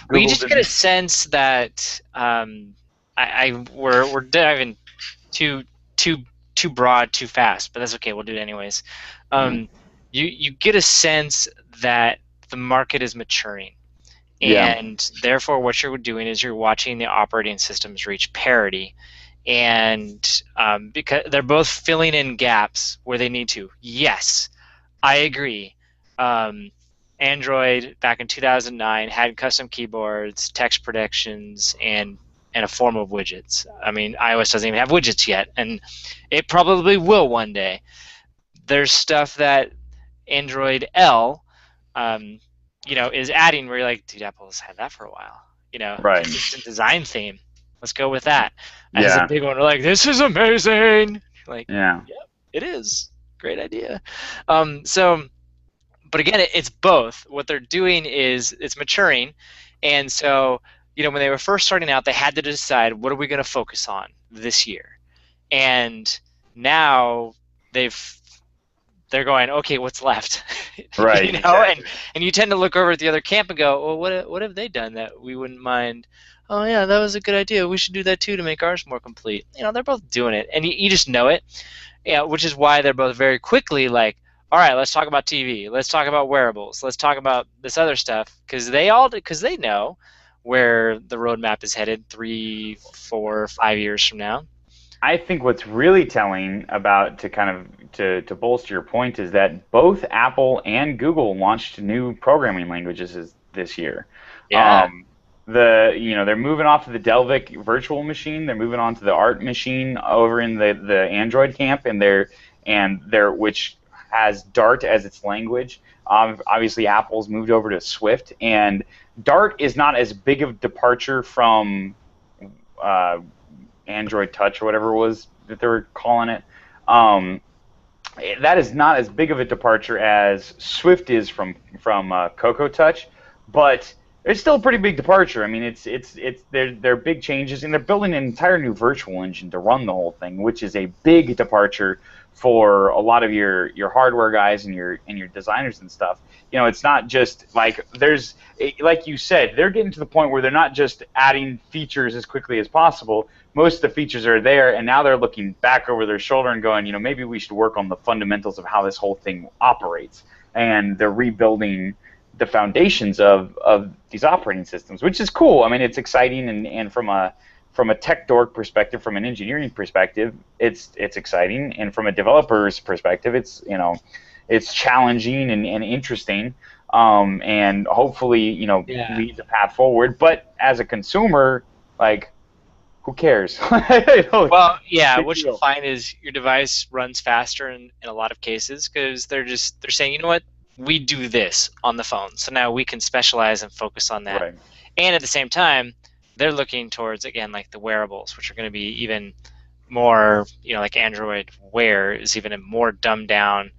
well, you just get a sense that we're diving too broad, too fast, but that's okay. We'll do it anyways. You get a sense that the market is maturing. And therefore, what you're doing is you're watching the operating systems reach parity, and because they're both filling in gaps where they need to. Yes, I agree. Android back in 2009 had custom keyboards, text predictions, and a form of widgets. I mean, iOS doesn't even have widgets yet, and it probably will one day. There's stuff that Android L is adding where you're like, dude, Apple's had that for a while. Right. Consistent design theme. Let's go with that. As a big one, we're like, this is amazing. Like, yeah, it is. Great idea. But again, it's both. What they're doing is it's maturing, and so when they were first starting out, they had to decide what are we going to focus on this year, and now they're going, okay, what's left? Right. Exactly. And you tend to look over at the other camp and go, well, what have they done that we wouldn't mind? Oh yeah, that was a good idea. We should do that too to make ours more complete. They're both doing it, and you just know it. Which is why they're both very quickly like, all right, let's talk about TV. Let's talk about wearables. Let's talk about this other stuff because they know where the roadmap is headed 3, 4, 5 years from now. I think what's really telling about to bolster your point is that both Apple and Google launched new programming languages this year. Yeah. They're moving off of the Delvik virtual machine. They're moving on to the Art machine over in the Android camp, and which has Dart as its language. Obviously, Apple's moved over to Swift, and Dart is not as big of a departure from Android Touch or whatever it was that they were calling it. That is not as big of a departure as Swift is from Cocoa Touch, but it's still a pretty big departure. I mean, they're big changes, and they're building an entire new virtual engine to run the whole thing, which is a big departure for a lot of your hardware guys and your designers and stuff. It's not just like like you said, they're getting to the point where they're not just adding features as quickly as possible. Most of the features are there, and now they're looking back over their shoulder and going, maybe we should work on the fundamentals of how this whole thing operates. And they're rebuilding the foundations of these operating systems, which is cool. I mean, it's exciting, and from a tech dork perspective, from an engineering perspective, it's exciting, and from a developer's perspective, it's challenging and interesting, and hopefully leads a path forward. But as a consumer, like, who cares? You know, Well, yeah, big what you'll deal. find is your device runs faster in a lot of cases because they're saying, you know what, we do this on the phone, so now we can specialize and focus on that. Right. And at the same time, they're looking towards, again, like the wearables, which are going to be even more, like Android Wear is even a more dumbed down,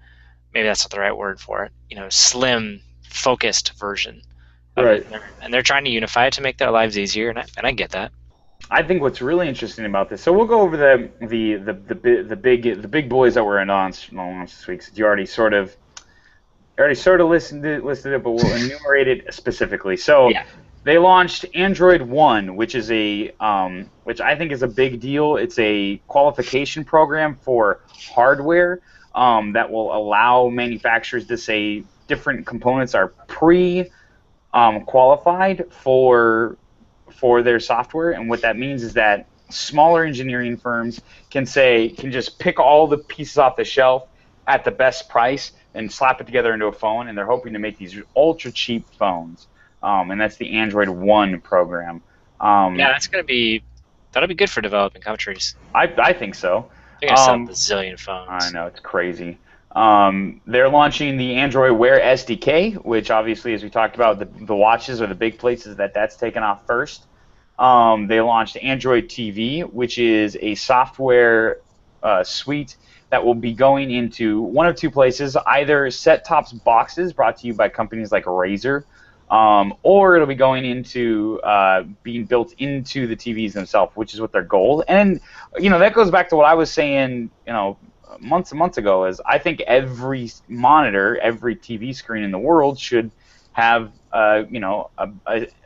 maybe that's not the right word for it, slim, focused version of Right. it. And they're trying to unify it to make their lives easier, and I get that. I think what's really interesting about this. So we'll go over the big boys that were announced this week. Since you already sort of listed it, but we'll enumerate it specifically. So Yeah. they launched Android One, which is which I think is a big deal. It's a qualification program for hardware that will allow manufacturers to say different components are qualified for their software, and what that means is that smaller engineering firms can just pick all the pieces off the shelf at the best price and slap it together into a phone, and they're hoping to make these ultra cheap phones, and that's the Android One program. Yeah, that'll be good for developing countries. I think so. They're gonna sell a bazillion phones. I know, it's crazy. They're launching the Android Wear SDK, which obviously, as we talked about, the watches are the big places that's taken off first. They launched Android TV, which is a software suite that will be going into one of two places, either set-top boxes brought to you by companies like Razer, or it'll be going into being built into the TVs themselves, which is what their goal. And that goes back to what I was saying, months and months ago. Is I think every monitor, every TV screen in the world should have a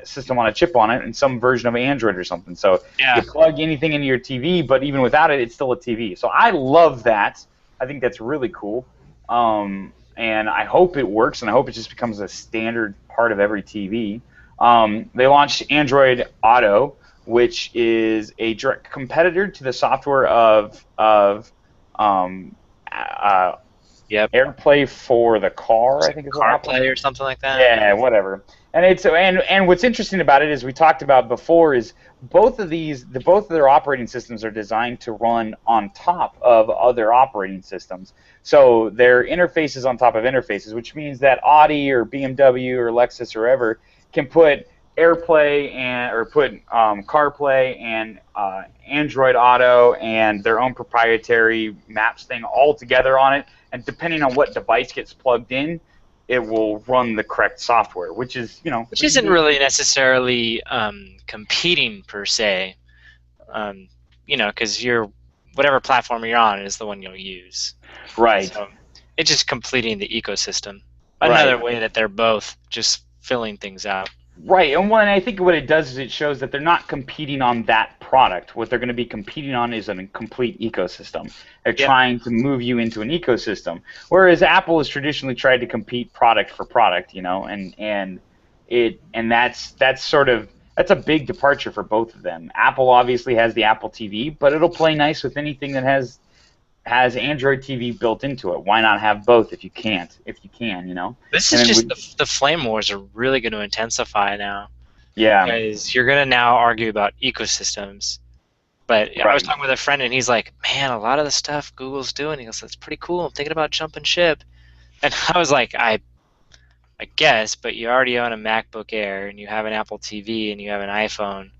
system on a chip on it and some version of Android or something. So you plug anything into your TV, but even without it, it's still a TV. So I love that. I think that's really cool. And I hope it works, and I hope it just becomes a standard part of every TV. They launched Android Auto, which is a direct competitor to the software of AirPlay for the car, I think is CarPlay or something like that. Yeah, whatever. And and what's interesting about it is we talked about before is both of their operating systems are designed to run on top of other operating systems. So their interfaces on top of interfaces, which means that Audi or BMW or Lexus or whoever can put AirPlay or put CarPlay and Android Auto and their own proprietary Maps thing all together on it, and depending on what device gets plugged in, it will run the correct software, which isn't really necessarily competing per se, because whatever platform you're on is the one you'll use. Right. So it's just completing the ecosystem. Another way that they're both just filling things out. Right, and I think what it does is it shows that they're not competing on that product. What they're going to be competing on is a complete ecosystem. They're trying to move you into an ecosystem, whereas Apple has traditionally tried to compete product for product, and that's a big departure for both of them. Apple obviously has the Apple TV, but it'll play nice with anything that has Android TV built into it. Why not have both if you can? This is just the flame wars are really going to intensify now. Yeah. Because you're going to now argue about ecosystems. But I was talking with a friend, and he's like, man, a lot of the stuff Google's doing, he goes, that's pretty cool. I'm thinking about jumping ship. And I was like, I guess, but you already own a MacBook Air, and you have an Apple TV, and you have an iPhone.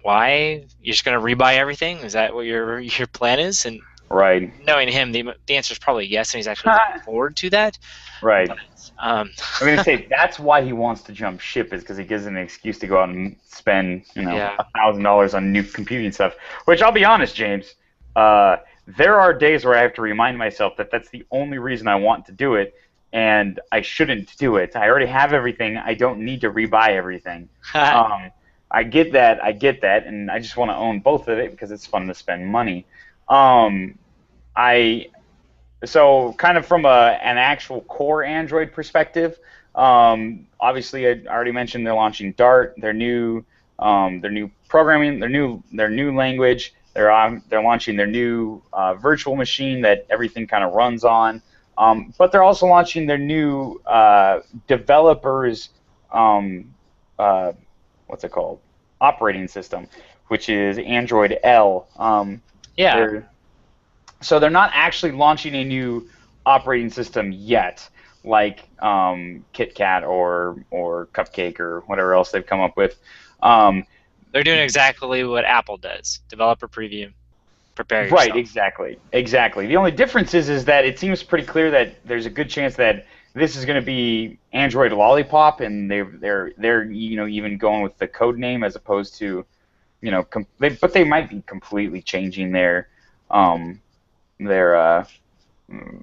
Why? You're just going to rebuy everything? Is that what your plan is? And knowing him, the answer is probably yes, and he's actually looking forward to that. Right. But, I'm going to say that's why he wants to jump ship, is because he gives an excuse to go out and spend $1,000 on new computing stuff. Which I'll be honest, James, there are days where I have to remind myself that that's the only reason I want to do it, and I shouldn't do it. I already have everything. I don't need to rebuy everything. I get that, and I just want to own both of it because it's fun to spend money. So kind of from an actual core Android perspective, obviously I already mentioned they're launching Dart, their new programming, their new language. They're launching their new virtual machine that everything kind of runs on. But they're also launching their new developers. What's it called? operating system, which is Android L. Yeah. So they're not actually launching a new operating system yet, like KitKat or Cupcake or whatever else they've come up with. They're doing exactly what Apple does. Developer preview. Prepare yourself. Right, exactly. The only difference is that it seems pretty clear that there's a good chance that this is going to be Android Lollipop, and they're even going with the code name as opposed to but they might be completely changing their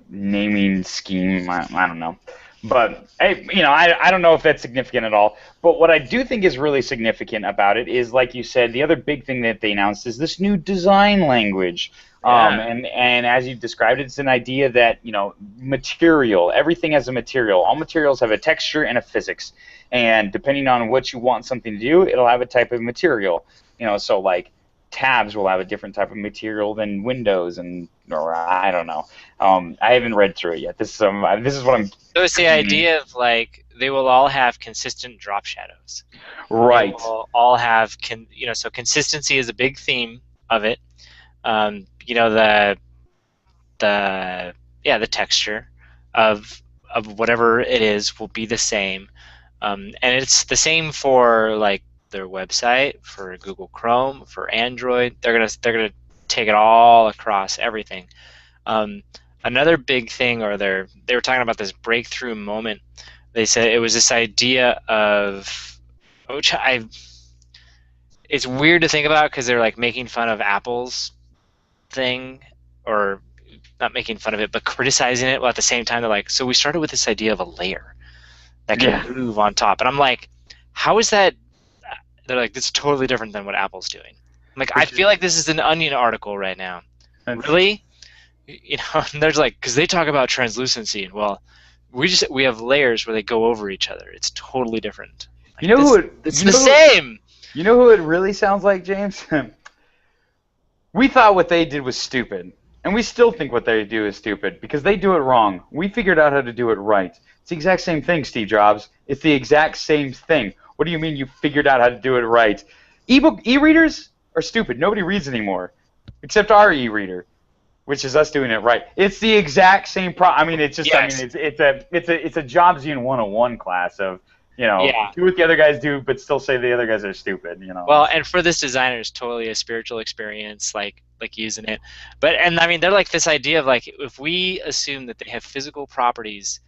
naming scheme. I don't know. But I don't know if that's significant at all. But what I do think is really significant about it is, like you said, the other big thing that they announced is this new design language. Yeah. And as you described, it's an idea that material. Everything has a material. All materials have a texture and a physics. And depending on what you want something to do, it'll have a type of material. So like tabs will have a different type of material than Windows, or I don't know. I haven't read through it yet. This is what I'm. So it's the idea of like they will all have consistent drop shadows. Right. They will all have so consistency is a big theme of it. The texture of whatever it is will be the same, and it's the same for like their website, for Google Chrome, for Android. They're gonna take it all across everything. Another big thing, or they were talking about this breakthrough moment. They said it was this idea of, it's weird to think about because they're like making fun of Apple's thing, or not making fun of it, but criticizing it, while at the same time they're like, so we started with this idea of a layer that can move on top, and I'm like, how is that? They're like, this is totally different than what Apple's doing. I'm like, I feel like this is an Onion article right now. Really? And there's like, because they talk about translucency, and well, we have layers where they go over each other. It's totally different. Like, it's the same. You know who it really sounds like, James? We thought what they did was stupid, and we still think what they do is stupid because they do it wrong. We figured out how to do it right. It's the exact same thing, Steve Jobs. It's the exact same thing. What do you mean you figured out how to do it right? E-readers are stupid. Nobody reads anymore, except our e-reader, which is us doing it right. It's the exact same problem. I mean, it's just. Yes. I mean, it's a Jobsian 101 class of do what the other guys do, but still say the other guys are stupid. Well, and for this designer, it's totally a spiritual experience, like using it. But I mean, they're like this idea of like, if we assume that they have physical properties,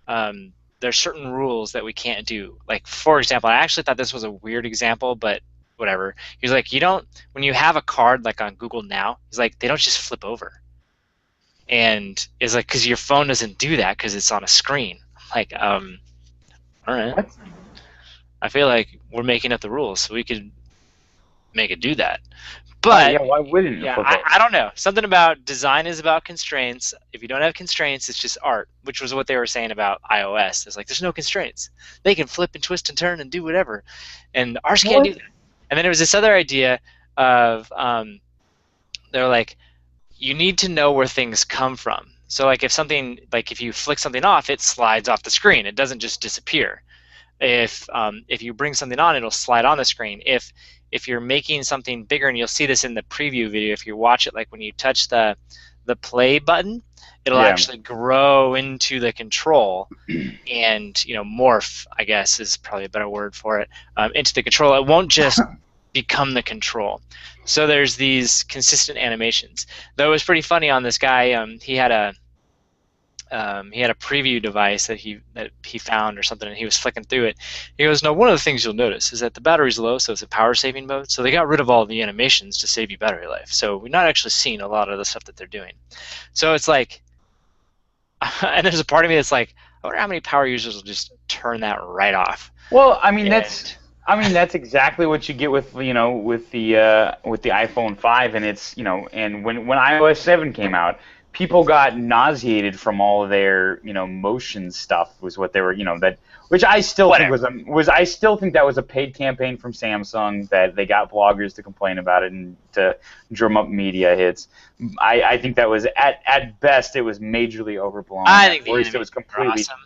there's certain rules that we can't do. Like, for example, I actually thought this was a weird example, but whatever. He's like, when you have a card like on Google Now, he's like, they don't just flip over. And it's like, because your phone doesn't do that because it's on a screen. Like, all right. What? I feel like we're making up the rules, so we could make it do that. But why wouldn't you? I don't know. Something about design is about constraints. If you don't have constraints, it's just art, which was what they were saying about iOS. It's like, there's no constraints. They can flip and twist and turn and do whatever. And ours can't do that. And then there was this other idea of, they're like, you need to know where things come from. So like if you flick something off, it slides off the screen. It doesn't just disappear. If you bring something on, it'll slide on the screen. If you're making something bigger, and you'll see this in the preview video, if you watch it, like when you touch the play button, it'll actually grow into the control and morph, I guess is probably a better word for it, into the control. It won't just become the control. So there's these consistent animations. Though it was pretty funny on this guy. He had a preview device that he found or something, and he was flicking through it. He goes, "No, one of the things you'll notice is that the battery's low, so it's a power saving mode. So they got rid of all the animations to save you battery life. So we're not actually seeing a lot of the stuff that they're doing." So it's like, and there's a part of me that's like, I wonder how many power users will just turn that right off. Well, I mean that's exactly what you get with with the iPhone 5, and it's and when iOS 7 came out, people got nauseated from all of their motion stuff, was what they were which I still think I still think that was a paid campaign from Samsung, that they got bloggers to complain about it and to drum up media hits. I think that was at best it was majorly overblown. I think it was completely awesome.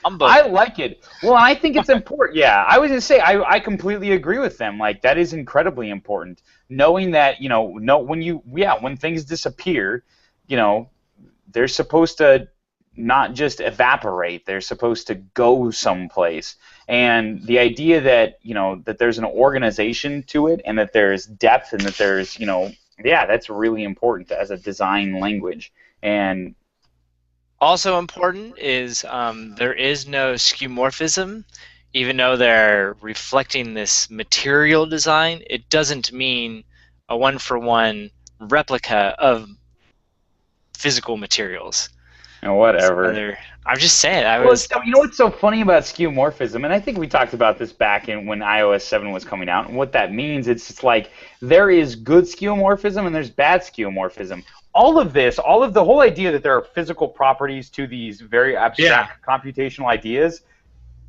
I'm both. I like it. Well, I think it's important. Yeah, I was gonna say I completely agree with them. Like that is incredibly important. Knowing that when things disappear, they're supposed to not just evaporate. They're supposed to go someplace. And the idea that that there's an organization to it, and that there's depth, and that there's that's really important as a design language. And also important is there is no skeuomorphism. Even though they're reflecting this material design, it doesn't mean a one-for-one replica of physical materials. Whatever. I'm just saying. You know what's so funny about skeuomorphism, and I think we talked about this back when iOS 7 was coming out, and what that means, it's just like there is good skeuomorphism and there's bad skeuomorphism. All of the whole idea that there are physical properties to these very abstract computational ideas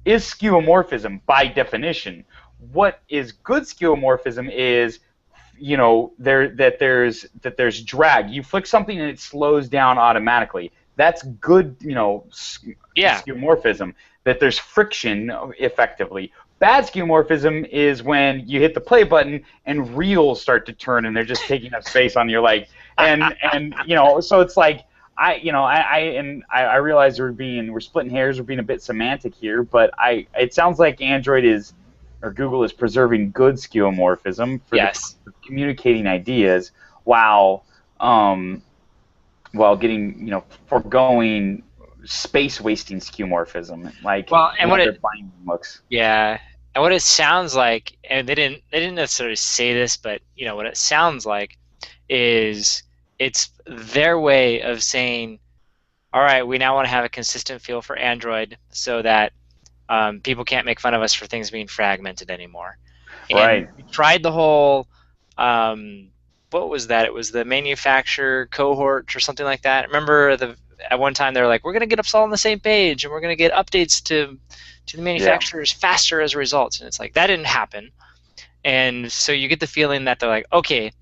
is skeuomorphism by definition. What is good skeuomorphism is there's drag. You flick something and it slows down automatically. That's good, skeuomorphism. That there's friction, effectively. Bad skeuomorphism is when you hit the play button and reels start to turn and they're just taking up space on your so it's like I realize we're splitting hairs, we're being a bit semantic here, but it sounds like Google is preserving good skeuomorphism for communicating ideas while getting foregoing space wasting skeuomorphism, looks. Yeah, and what it sounds like, and they didn't necessarily say this, but what it sounds like is it's their way of saying, all right, we now want to have a consistent feel for Android so that people can't make fun of us for things being fragmented anymore. And we tried the whole what was that? It was the manufacturer cohort or something like that. Remember at one time they were like, we're going to get us all on the same page and we're going to get updates to the manufacturers faster as a result. And it's like, that didn't happen. And so you get the feeling that they're like, okay,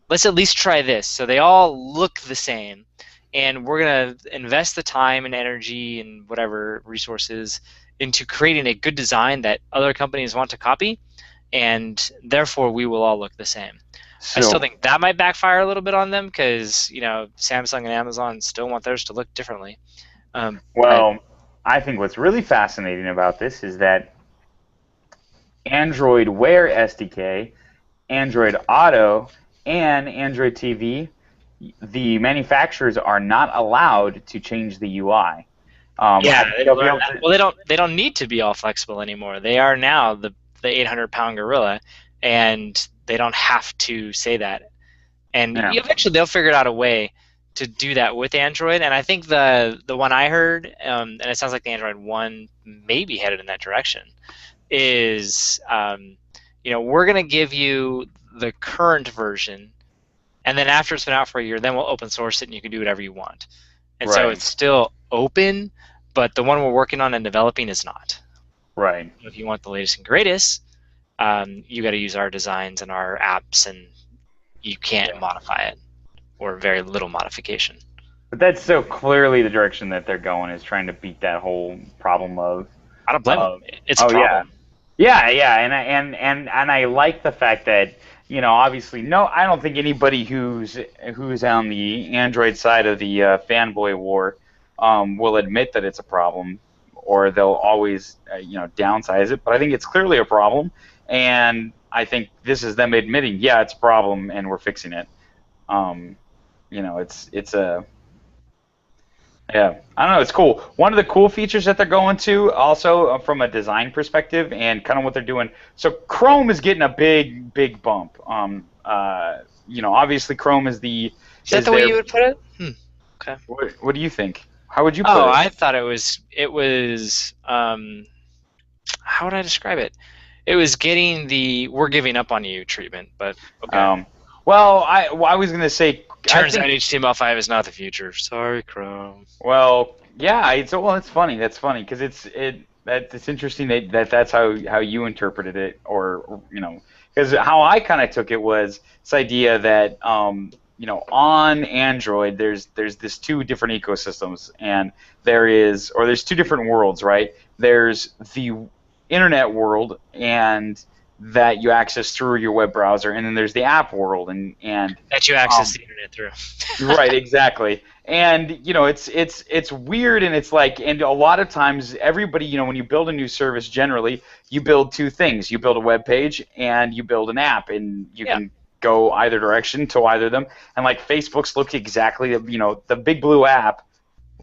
let's at least try this. So they all look the same. And we're going to invest the time and energy and whatever resources into creating a good design that other companies want to copy. And therefore, we will all look the same. I still think that might backfire a little bit on them because, Samsung and Amazon still want theirs to look differently. I think what's really fascinating about this is that Android Wear SDK, Android Auto, and Android TV, the manufacturers are not allowed to change the UI. They don't need to be all flexible anymore. They are now the 800-pound gorilla, and they don't have to say that. And eventually they'll figure out a way to do that with Android. And I think the one I heard, and it sounds like the Android one may be headed in that direction, is we're going to give you the current version, and then after it's been out for a year, then we'll open source it and you can do whatever you want. And so it's still open, but the one we're working on and developing is not. Right. If you want the latest and greatest, you got to use our designs and our apps, and you can't modify it, or very little modification. But that's so clearly the direction that they're going, is trying to beat that whole problem of. I don't blame them. It's a problem. Yeah, and I like the fact that obviously I don't think anybody who's on the Android side of the fanboy war will admit that it's a problem, or they'll always downsize it. But I think it's clearly a problem. And I think this is them admitting, it's a problem, and we're fixing it. I don't know, it's cool. One of the cool features that they're going to, also from a design perspective, and kind of what they're doing. So Chrome is getting a big bump. Obviously Chrome is the. Is that the way you would put it? Okay. What do you think? How would you put it? I thought it was. How would I describe it? It was getting the "we're giving up on you" treatment, but okay. I was going to say. Turns out HTML5 is not the future. Sorry, Chrome. Well, yeah. It's funny. That's funny because it's interesting that's how you interpreted it, or because how I kind of took it was this idea that on Android, there's this two different ecosystems, and there's two different worlds, right? There's the internet world, and that you access through your web browser, and then there's the app world, and that you access the internet through. Right, exactly. And it's weird, and it's like, and a lot of times everybody, when you build a new service, generally you build two things: you build a web page and you build an app, and you can go either direction to either of them. And like Facebook's look exactly, the Big Blue app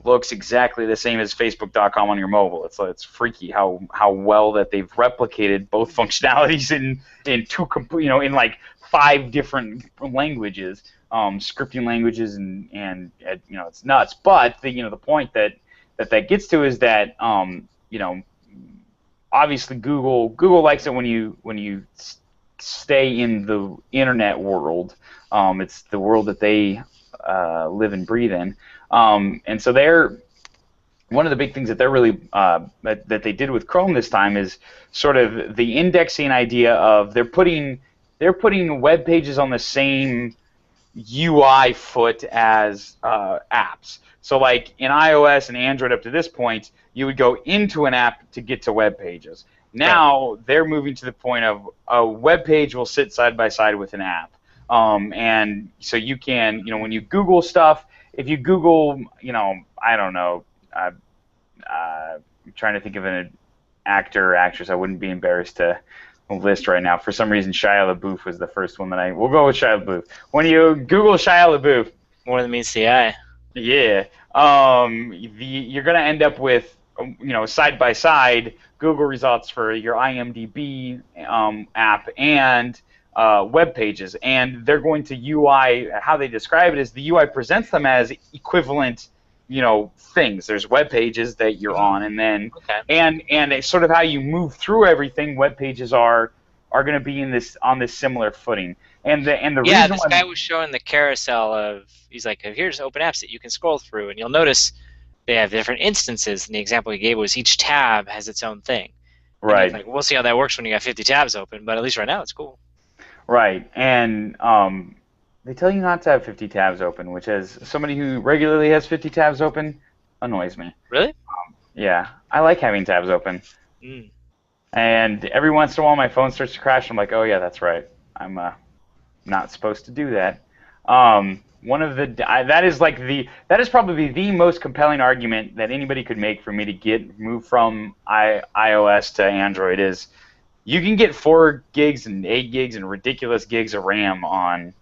looks exactly the same as Facebook.com on your mobile. It's freaky how well that they've replicated both functionalities in two complete, in like 5 different languages, scripting languages, and it's nuts. But the point that gets to is that obviously Google likes it when you stay in the internet world. It's the world that they live and breathe in. And so one of the big things that they're really that they did with Chrome this time is sort of the indexing idea of they're putting web pages on the same UI foot as apps. So like in iOS and Android up to this point, you would go into an app to get to web pages. Now they're moving to the point of a web page will sit side by side with an app. And so you can, when you Google stuff, if you Google, I don't know, I'm trying to think of an actor or actress I wouldn't be embarrassed to list right now. For some reason, Shia LaBeouf was the first one that we'll go with Shia LaBeouf. When you Google Shia LaBeouf, More than meets the eye. yeah, you're going to end up with, side by side Google results for your IMDb app and web pages, and they're going to UI, how they describe it is the UI presents them as equivalent, things. There's web pages that you're on, and then and it's sort of how you move through everything. Web pages are going to be on this similar footing. And the reason this guy was showing the carousel of, he's like, here's open apps that you can scroll through, and you'll notice they have different instances. And the example he gave was each tab has its own thing. Right. Like, we'll see how that works when you got 50 tabs open, but at least right now it's cool. Right, and they tell you not to have 50 tabs open, which, as somebody who regularly has 50 tabs open, annoys me. Really? Yeah, I like having tabs open. And every once in a while my phone starts to crash, I'm like, oh yeah, that's right. I'm not supposed to do that. That is probably the most compelling argument that anybody could make for me to move from iOS to Android is you can get 4 gigs and 8 gigs and ridiculous gigs of RAM on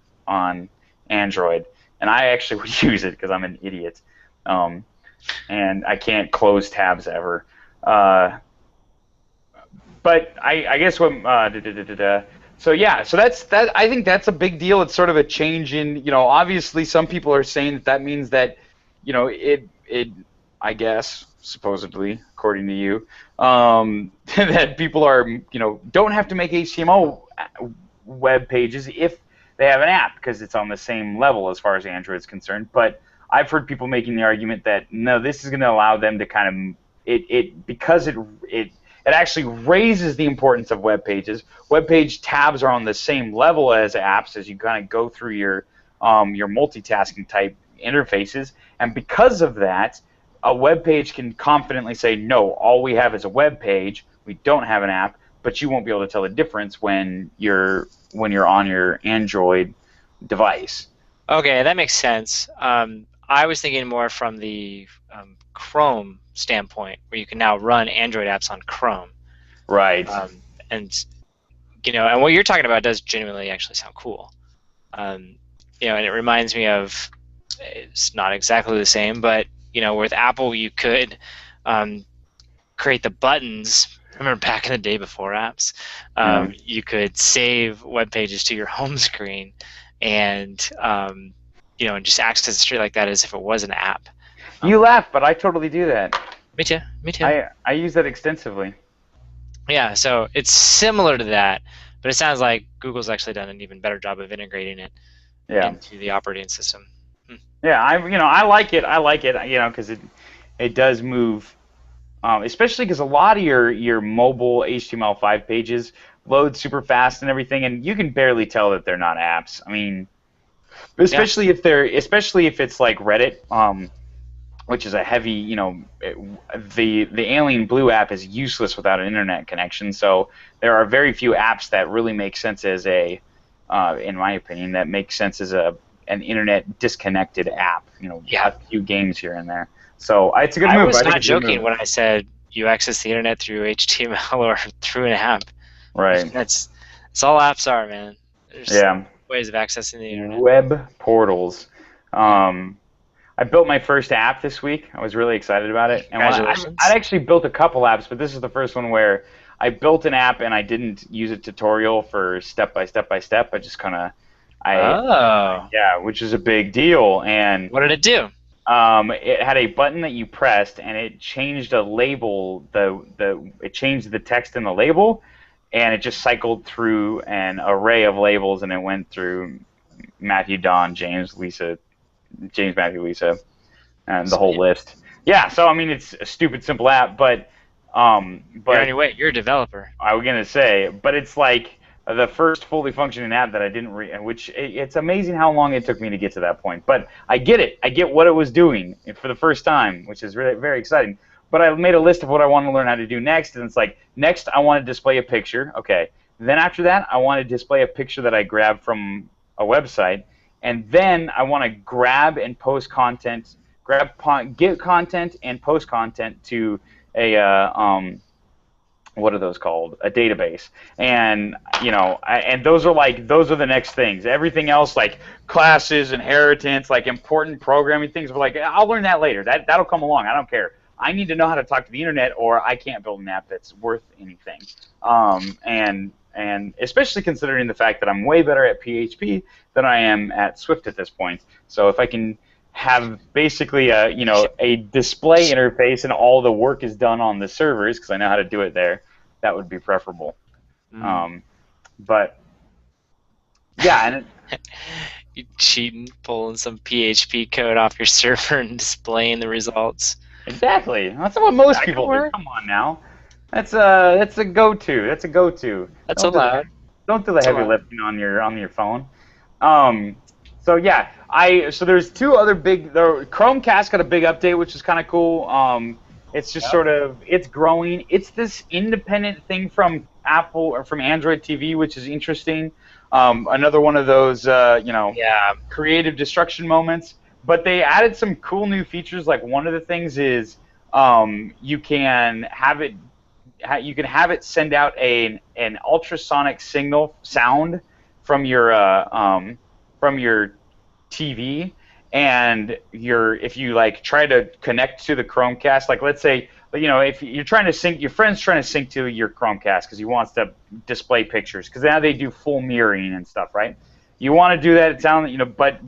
Android, and I actually would use it because I'm an idiot, and I can't close tabs ever. But I guess what so that's that. I think that's a big deal. It's sort of a change in, obviously some people are saying that means that, it I guess supposedly, according to you, that people are, don't have to make HTML web pages if they have an app because it's on the same level as far as Android is concerned. But I've heard people making the argument that no, this is going to allow them to kind of because it actually raises the importance of web pages. Web page tabs are on the same level as apps as you kind of go through your multitasking type interfaces, and because of that, a web page can confidently say, no, all we have is a web page. We don't have an app, but you won't be able to tell the difference when you're on your Android device. Okay, that makes sense. I was thinking more from the Chrome standpoint, where you can now run Android apps on Chrome. Right. And what you're talking about does genuinely actually sound cool. And it reminds me of, it's not exactly the same, but with Apple you could create the buttons. Remember back in the day before apps, you could save web pages to your home screen, and and just access it straight like that as if it was an app. You laugh, but I totally do that. Me too. I use that extensively. Yeah, so it's similar to that, but it sounds like Google's actually done an even better job of integrating it into the operating system. Yeah, I like it. Because it does move, especially because a lot of your mobile HTML5 pages load super fast and everything, and you can barely tell that they're not apps. I mean, especially if it's like Reddit, which is a heavy, you know, the Alien Blue app is useless without an internet connection. So there are very few apps that really make sense as a, in my opinion, that make sense as an internet disconnected app. You know, a few games here and there. So it's a good move. I was not joking when I said you access the internet through HTML or through an app. Right. That's all apps are, man. There's ways of accessing the internet. Web portals. I built my first app this week. I was really excited about it. And Congratulations. I actually built a couple apps, but this is the first one where I built an app and I didn't use a tutorial for step by step by step. I just kind of, which is a big deal. And what did it do? It had a button that you pressed, and it changed a label. It changed the text in the label, and it just cycled through an array of labels, and it went through Matthew, Don, James, Matthew, Lisa, and the whole list. Yeah, so I mean, it's a stupid simple app, but anyway, you're a developer. I was gonna say, but it's like the first fully functioning app that I didn't which it's amazing how long it took me to get to that point. But I get it. I get what it was doing for the first time, which is really very exciting. But I made a list of what I want to learn how to do next, and it's like, next I want to display a picture. Okay. Then after that, I want to display a picture that I grabbed from a website, and then I want to grab and post content, get content and post content to a what are those called? A database. And you know, and those are the next things. Everything else, like classes, inheritance, like important programming things, we're like, I'll learn that later. That'll come along. I don't care. I need to know how to talk to the internet, or I can't build an app that's worth anything. And especially considering the fact that I'm way better at PHP than I am at Swift at this point. So if I can have basically a display interface and all the work is done on the servers, because I know how to do it there, that would be preferable. But yeah, and you cheating, pulling some PHP code off your server and displaying the results. Exactly. That's what most people do. Come on now. That's a go-to. That's a go-to. That's allowed. Don't do the heavy lifting on your phone. So yeah, so there's two other big. The Chromecast got a big update, which is kind of cool. It's just sort of, it's growing. It's this independent thing from Apple or from Android TV, which is interesting. Another one of those creative destruction moments. But they added some cool new features. Like one of the things is you can have it send out an ultrasonic sound from your TV, and if you like try to connect to the Chromecast, like let's say, if you're trying to sync, your friend's trying to sync to your Chromecast because he wants to display pictures, because now they do full mirroring and stuff, right? You want to do that, but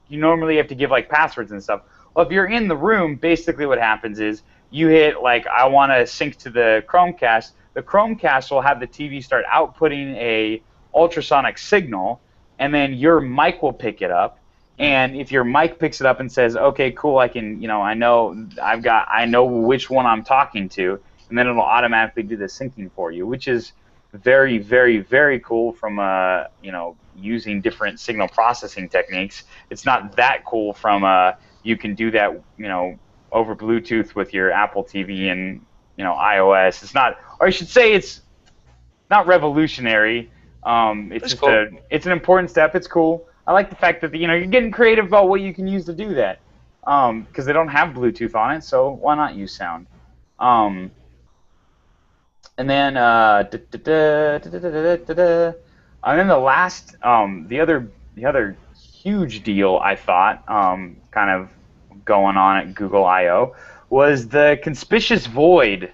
you normally have to give like passwords and stuff. Well, if you're in the room, basically what happens is you hit like, I want to sync to the Chromecast. The Chromecast will have the TV start outputting a ultrasonic signal, and then your mic will pick it up. And if your mic picks it up and says, okay, cool, I can, I know which one I'm talking to, and then it'll automatically do the syncing for you, which is very, very, very cool from, using different signal processing techniques. It's not that cool from, you can do that, over Bluetooth with your Apple TV and, iOS. It's not, or I should say it's not revolutionary. It's just cool. It's an important step. It's cool. I like the fact that you're getting creative about what you can use to do that, because they don't have Bluetooth on it, so why not use sound? And then the other huge deal I thought, kind of going on at Google I/O, was the conspicuous void.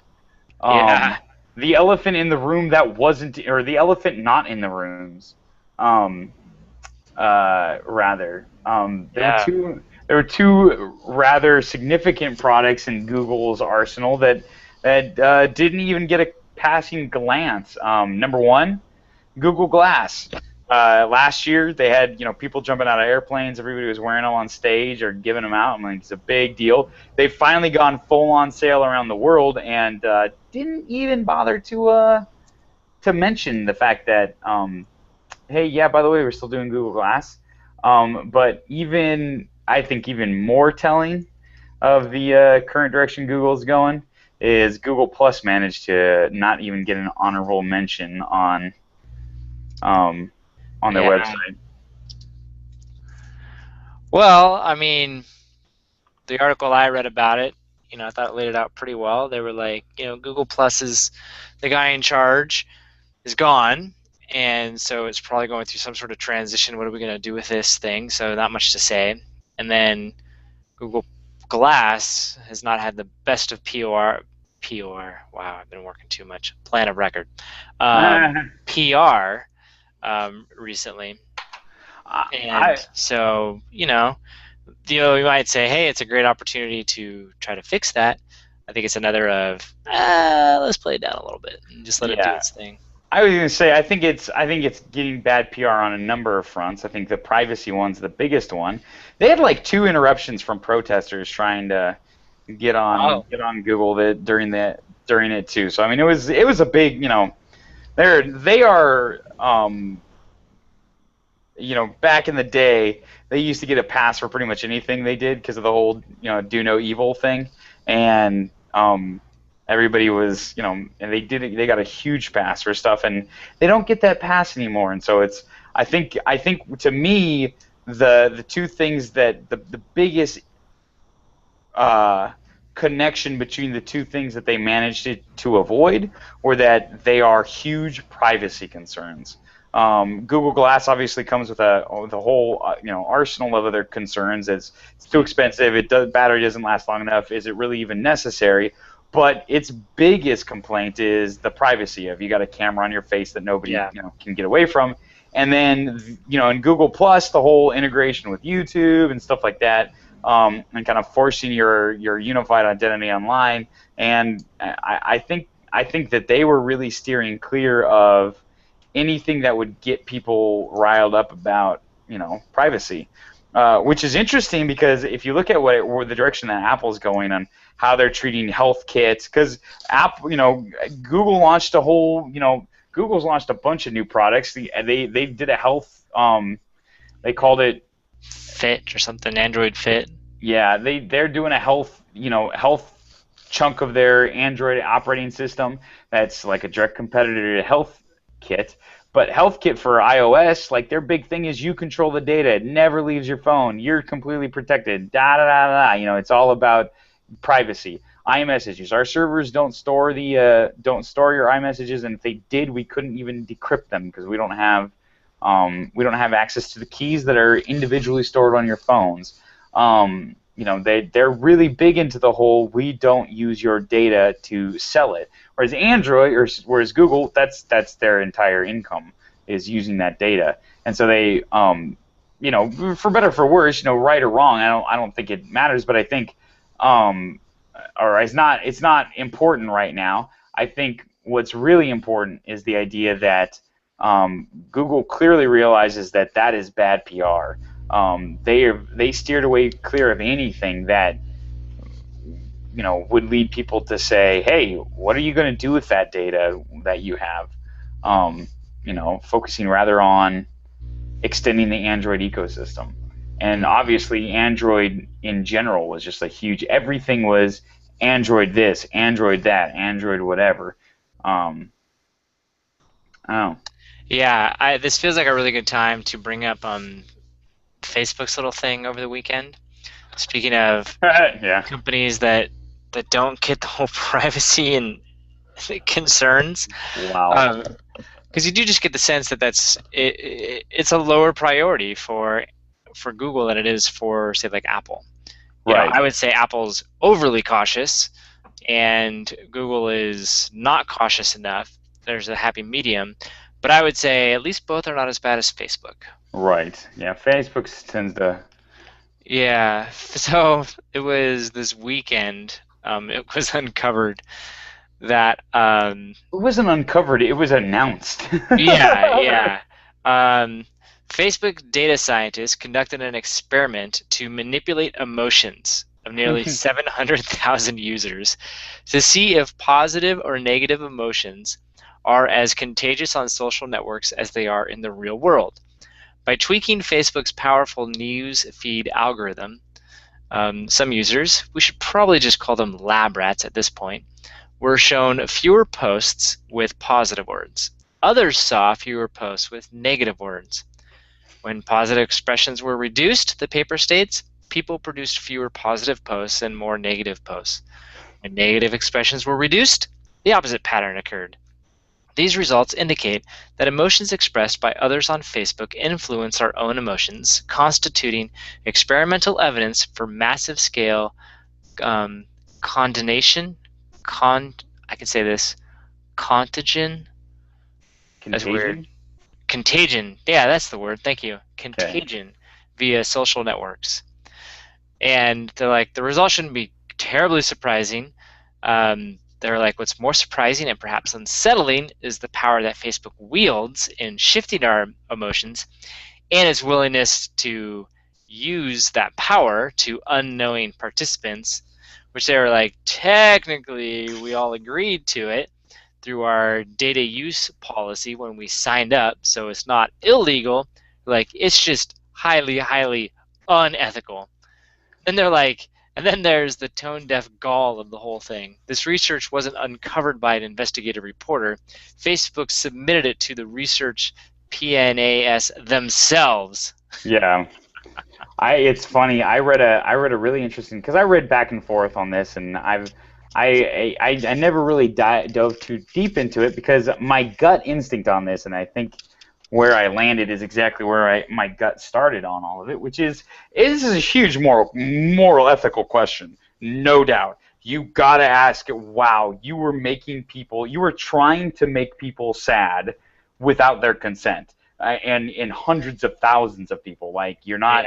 The elephant in the room that wasn't, or the elephant not in the rooms. Rather. There were two rather significant products in Google's arsenal that didn't even get a passing glance. Number one, Google Glass. Last year they had people jumping out of airplanes. Everybody was wearing them on stage or giving them out. It's a big deal. They've finally gone full on sale around the world, and didn't even bother to mention the fact that. Hey, yeah, by the way, we're still doing Google Glass. But I think even more telling of the current direction Google's going is Google Plus managed to not even get an honorable mention on their website. Well, I mean, the article I read about it, I thought it laid it out pretty well. They were like, Google Plus is the guy in charge is gone, and so it's probably going through some sort of transition. What are we going to do with this thing? So not much to say. And then Google Glass has not had the best of PR. Wow, I've been working too much. Plan of record. PR recently. And so, you might say, hey, it's a great opportunity to try to fix that. I think it's another of, let's play it down a little bit and just let it do its thing. I was going to say, I think it's getting bad PR on a number of fronts. I think the privacy one's the biggest one. They had like 2 interruptions from protesters trying to get on Google during it too. So I mean, it was a big, they are back in the day, they used to get a pass for pretty much anything they did because of the whole, do no evil thing, and everybody was, and they got a huge pass for stuff, and they don't get that pass anymore. And so I think to me, the 2 things that the biggest connection between the 2 things that they managed to avoid were that they are huge privacy concerns. Google Glass obviously comes with the whole arsenal of other concerns. It's too expensive. Battery doesn't last long enough. Is it really even necessary? But its biggest complaint is the privacy of you got a camera on your face that nobody can get away from. And then in Google Plus, the whole integration with YouTube and stuff like that, and kind of forcing your unified identity online. And I think that they were really steering clear of anything that would get people riled up about privacy, which is interesting because if you look at the direction that Apple's going on, how they're treating health kits, because Google launched Google's launched a bunch of new products. They did a health, they called it Fit or something, Android Fit. Yeah, they're doing a health chunk of their Android operating system that's like a direct competitor to HealthKit. But HealthKit for iOS, like their big thing is you control the data. It never leaves your phone. You're completely protected. It's all about privacy. iMessages. Our servers don't store your iMessages, and if they did, we couldn't even decrypt them because we don't have access to the keys that are individually stored on your phones. They're really big into the whole we don't use your data to sell it. Whereas Google, that's their entire income is using that data. And so they, for better or for worse, right or wrong, I don't think it matters, but I think, it's not important right now. I think what's really important is the idea that Google clearly realizes that is bad PR. They steered away clear of anything that would lead people to say, hey, what are you going to do with that data that you have? Focusing rather on extending the Android ecosystem. And obviously Android in general was just a huge, everything was Android this, Android that, Android whatever. I don't know. Yeah, this feels like a really good time to bring up Facebook's little thing over the weekend. Speaking of companies that don't get the whole privacy and concerns. Wow. Because you do just get the sense that it's a lower priority for Google than it is for, say, like Apple. Right. I would say Apple's overly cautious, and Google is not cautious enough. There's a happy medium. But I would say at least both are not as bad as Facebook. Right. Yeah, Facebook tends to... Yeah. So it was this weekend, it was uncovered that... it wasn't uncovered, it was announced. Yeah. Facebook data scientists conducted an experiment to manipulate emotions of nearly 700,000 users to see if positive or negative emotions are as contagious on social networks as they are in the real world. By tweaking Facebook's powerful news feed algorithm, some users, we should probably just call them lab rats at this point, were shown fewer posts with positive words. Others saw fewer posts with negative words. When positive expressions were reduced, the paper states, people produced fewer positive posts and more negative posts. When negative expressions were reduced, the opposite pattern occurred. These results indicate that emotions expressed by others on Facebook influence our own emotions, constituting experimental evidence for massive scale contagion. I can say this. Contagion. That's weird. Contagion. Yeah, that's the word. Thank you. Contagion via social networks. And they're like, the result shouldn't be terribly surprising. They're like, what's more surprising and perhaps unsettling is the power that Facebook wields in shifting our emotions and its willingness to use that power to unknowing participants, which they were like, technically, we all agreed to it through our data use policy when we signed up, so it's not illegal. Like, it's just highly, highly unethical. And they're like, and then there's the tone-deaf gall of the whole thing. This research wasn't uncovered by an investigative reporter. Facebook submitted it to the research PNAS themselves. Yeah. It's funny. I read a really interesting, because I read back and forth on this, and I never really dove too deep into it because my gut instinct on this, and I think where I landed is exactly where my gut started on all of it, which is this is a huge moral ethical question, no doubt. You gotta ask, wow, you were trying to make people sad without their consent, and in hundreds of thousands of people. Like, you're not,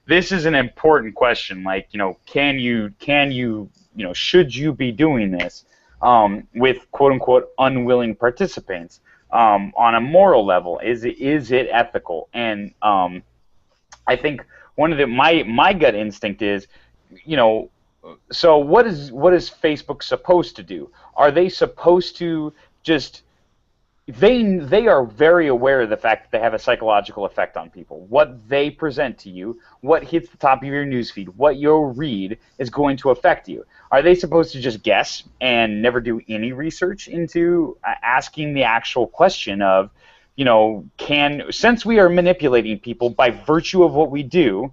this is an important question. Like, can you should you be doing this with quote unquote unwilling participants? On a moral level, is it ethical? And I think one of my gut instinct is, so what is Facebook supposed to do? Are they supposed to just they are very aware of the fact that they have a psychological effect on people. What they present to you, what hits the top of your newsfeed, what you'll read is going to affect you. Are they supposed to just guess and never do any research into asking the actual question of, since we are manipulating people by virtue of what we do,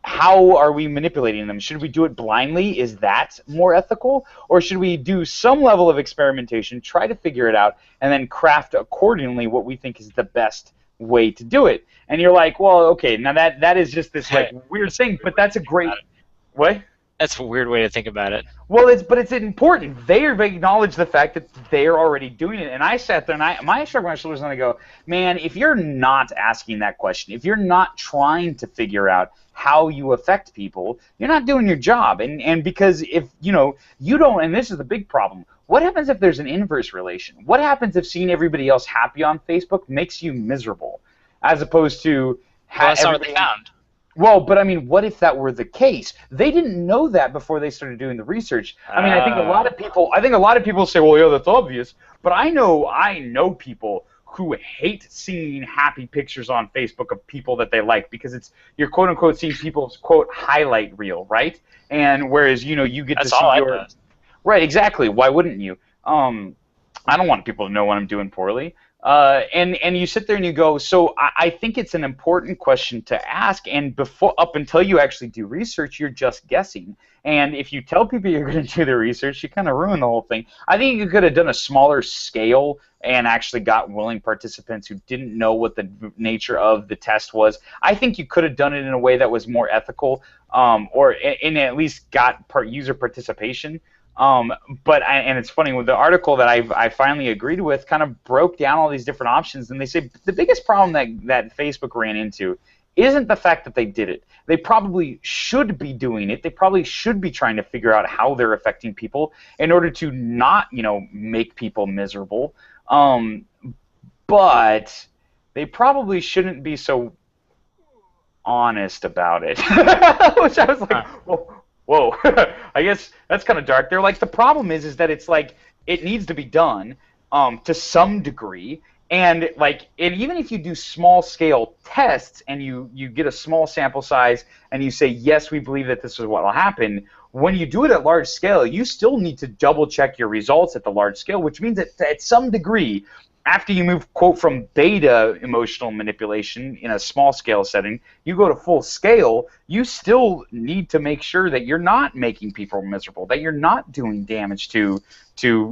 how are we manipulating them? Should we do it blindly? Is that more ethical? Or should we do some level of experimentation, try to figure it out, and then craft accordingly what we think is the best way to do it? And you're like, well, okay, now that is just this weird thing, but that's a great... What? That's a weird way to think about it. Well, it's important. They acknowledge the fact that they're already doing it. And I sat there and I shrugged my shoulders and I go, man, if you're not asking that question, if you're not trying to figure out how you affect people, you're not doing your job. And because if you don't, and this is the big problem, what happens if there's an inverse relation? What happens if seeing everybody else happy on Facebook makes you miserable, as opposed to that's not what they found. Well, but I mean, what if that were the case? They didn't know that before they started doing the research. I mean, I think a lot of people say, well, yeah, that's obvious. But I know people who hate seeing happy pictures on Facebook of people that they like, because you're quote unquote seeing people's quote highlight reel, right? And whereas you get to see your right, exactly. Why wouldn't you? I don't want people to know when I'm doing poorly. And you sit there and you go, so I think it's an important question to ask, and up until you actually do research, you're just guessing. And if you tell people you're going to do the research, you kind of ruin the whole thing. I think you could have done a smaller scale and actually got willing participants who didn't know what the nature of the test was. I think you could have done it in a way that was more ethical, or at least got user participation. But it's funny, with the article that I finally agreed with kind of broke down all these different options, and they say the biggest problem that Facebook ran into isn't the fact that they did it. They probably should be doing it. They probably should be trying to figure out how they're affecting people in order to not, make people miserable. But they probably shouldn't be so honest about it. Which I was like, whoa, I guess that's kind of dark. They're like, the problem is that it's like it needs to be done to some degree, And even if you do small scale tests and you get a small sample size and you say, yes, we believe that this is what will happen, when you do it at large scale, you still need to double check your results at the large scale, which means that at some degree, after you move, quote, from beta emotional manipulation in a small scale setting, you go to full scale, you still need to make sure that you're not making people miserable, that you're not doing damage to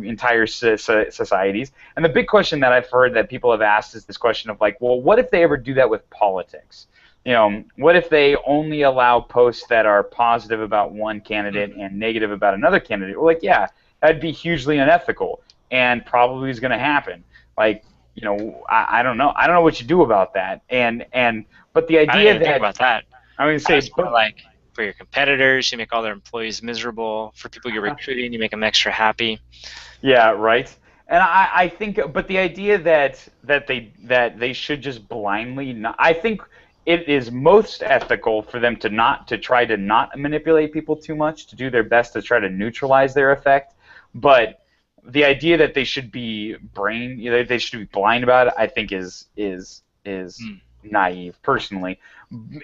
entire societies. And the big question that I've heard that people have asked is this question of like, well, what if they ever do that with politics? What if they only allow posts that are positive about one candidate and negative about another candidate? Well, yeah, that'd be hugely unethical and probably is going to happen. I don't know. I don't know what you do about that. But the idea I didn't even think about that. I mean, say, like for your competitors, you make all their employees miserable. For people you're recruiting, you make them extra happy. Yeah, right. And I think, but the idea that they should just blindly not, I think it is most ethical for them to try to not manipulate people too much, to do their best to try to neutralize their effect. But the idea that they should be they should be blind about it, I think is naive, personally.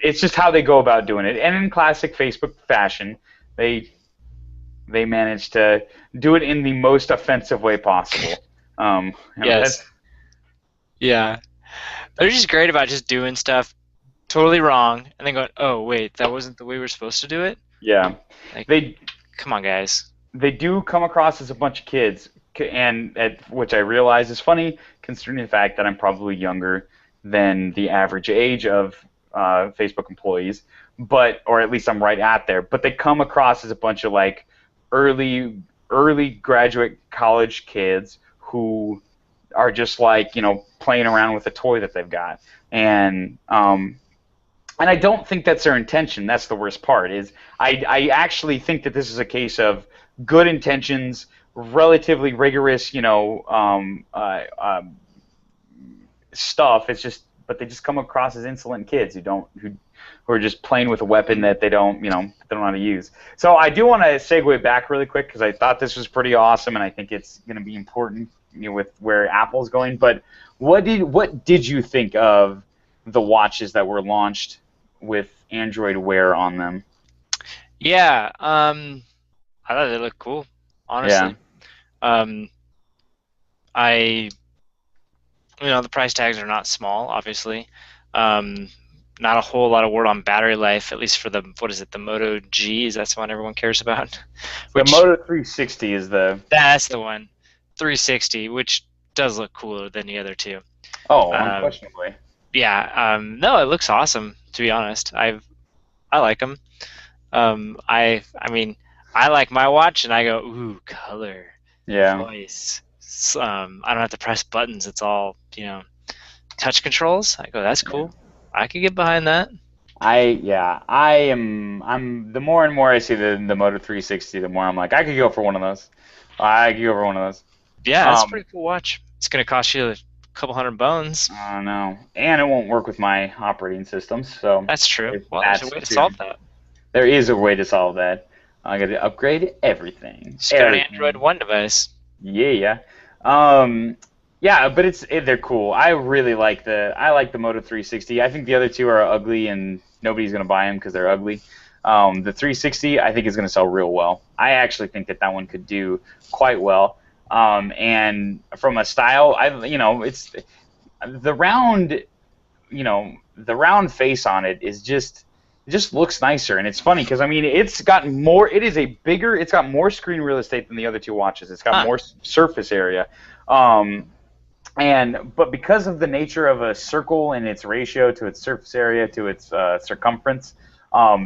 It's just how they go about doing it. And in classic Facebook fashion, they manage to do it in the most offensive way possible. Yes. Yeah. They're just great about just doing stuff totally wrong and then going, oh, wait, that wasn't the way we're supposed to do it? Yeah. Come on, guys. They do come across as a bunch of kids, which I realize is funny, considering the fact that I'm probably younger than the average age of Facebook employees, or at least I'm right at there. But they come across as a bunch of early graduate college kids who are just playing around with a toy that they've got, and I don't think that's their intention. That's the worst part. I actually think that this is a case of good intentions, relatively rigorous, stuff. It's just, but they just come across as insolent kids who are just playing with a weapon that they don't know how to use. So I do want to segue back really quick because I thought this was pretty awesome, and I think it's going to be important, with where Apple's going. But what did you think of the watches that were launched with Android Wear on them? Yeah, I thought they looked cool, honestly. Yeah. The price tags are not small, obviously. Not a whole lot of word on battery life, at least for the Moto G. Is that the one everyone cares about? The Moto 360 is that's the one. 360, which does look cooler than the other two. Oh, unquestionably. Yeah. No, it looks awesome. To be honest, I like them. I like my watch, and I go, ooh, color. Yeah. Voice. I don't have to press buttons. It's all touch controls. I go, that's cool. I could get behind that. I'm the more and more I see the Moto 360, the more I'm like, I could go for one of those. Yeah, that's a pretty cool watch. It's gonna cost you a couple $100. I know, and it won't work with my operating systems. So that's true. Well, there's a way to solve that. There is a way to solve that. I got to upgrade everything. Just got an Android One device. Yeah. Yeah, but they're cool. I really like the Moto 360. I think the other two are ugly and nobody's gonna buy them because they're ugly. The 360 I think is gonna sell real well. I actually think that one could do quite well. And from a style, it's the round, the round face on it is it just looks nicer, and it's funny because it's got more screen real estate than the other two watches. It's got more surface area. But because of the nature of a circle and its ratio to its surface area to its circumference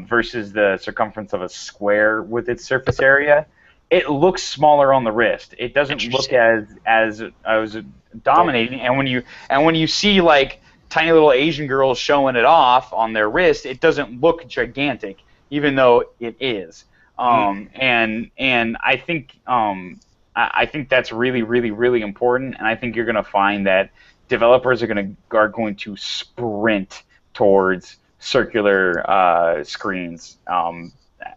versus the circumference of a square with its surface area, it looks smaller on the wrist. It doesn't look as dominating. And when you see tiny little Asian girls showing it off on their wrist, it doesn't look gigantic, even though it is. And I think that's really, really, really important, and I think you're going to find that developers are going to sprint towards circular screens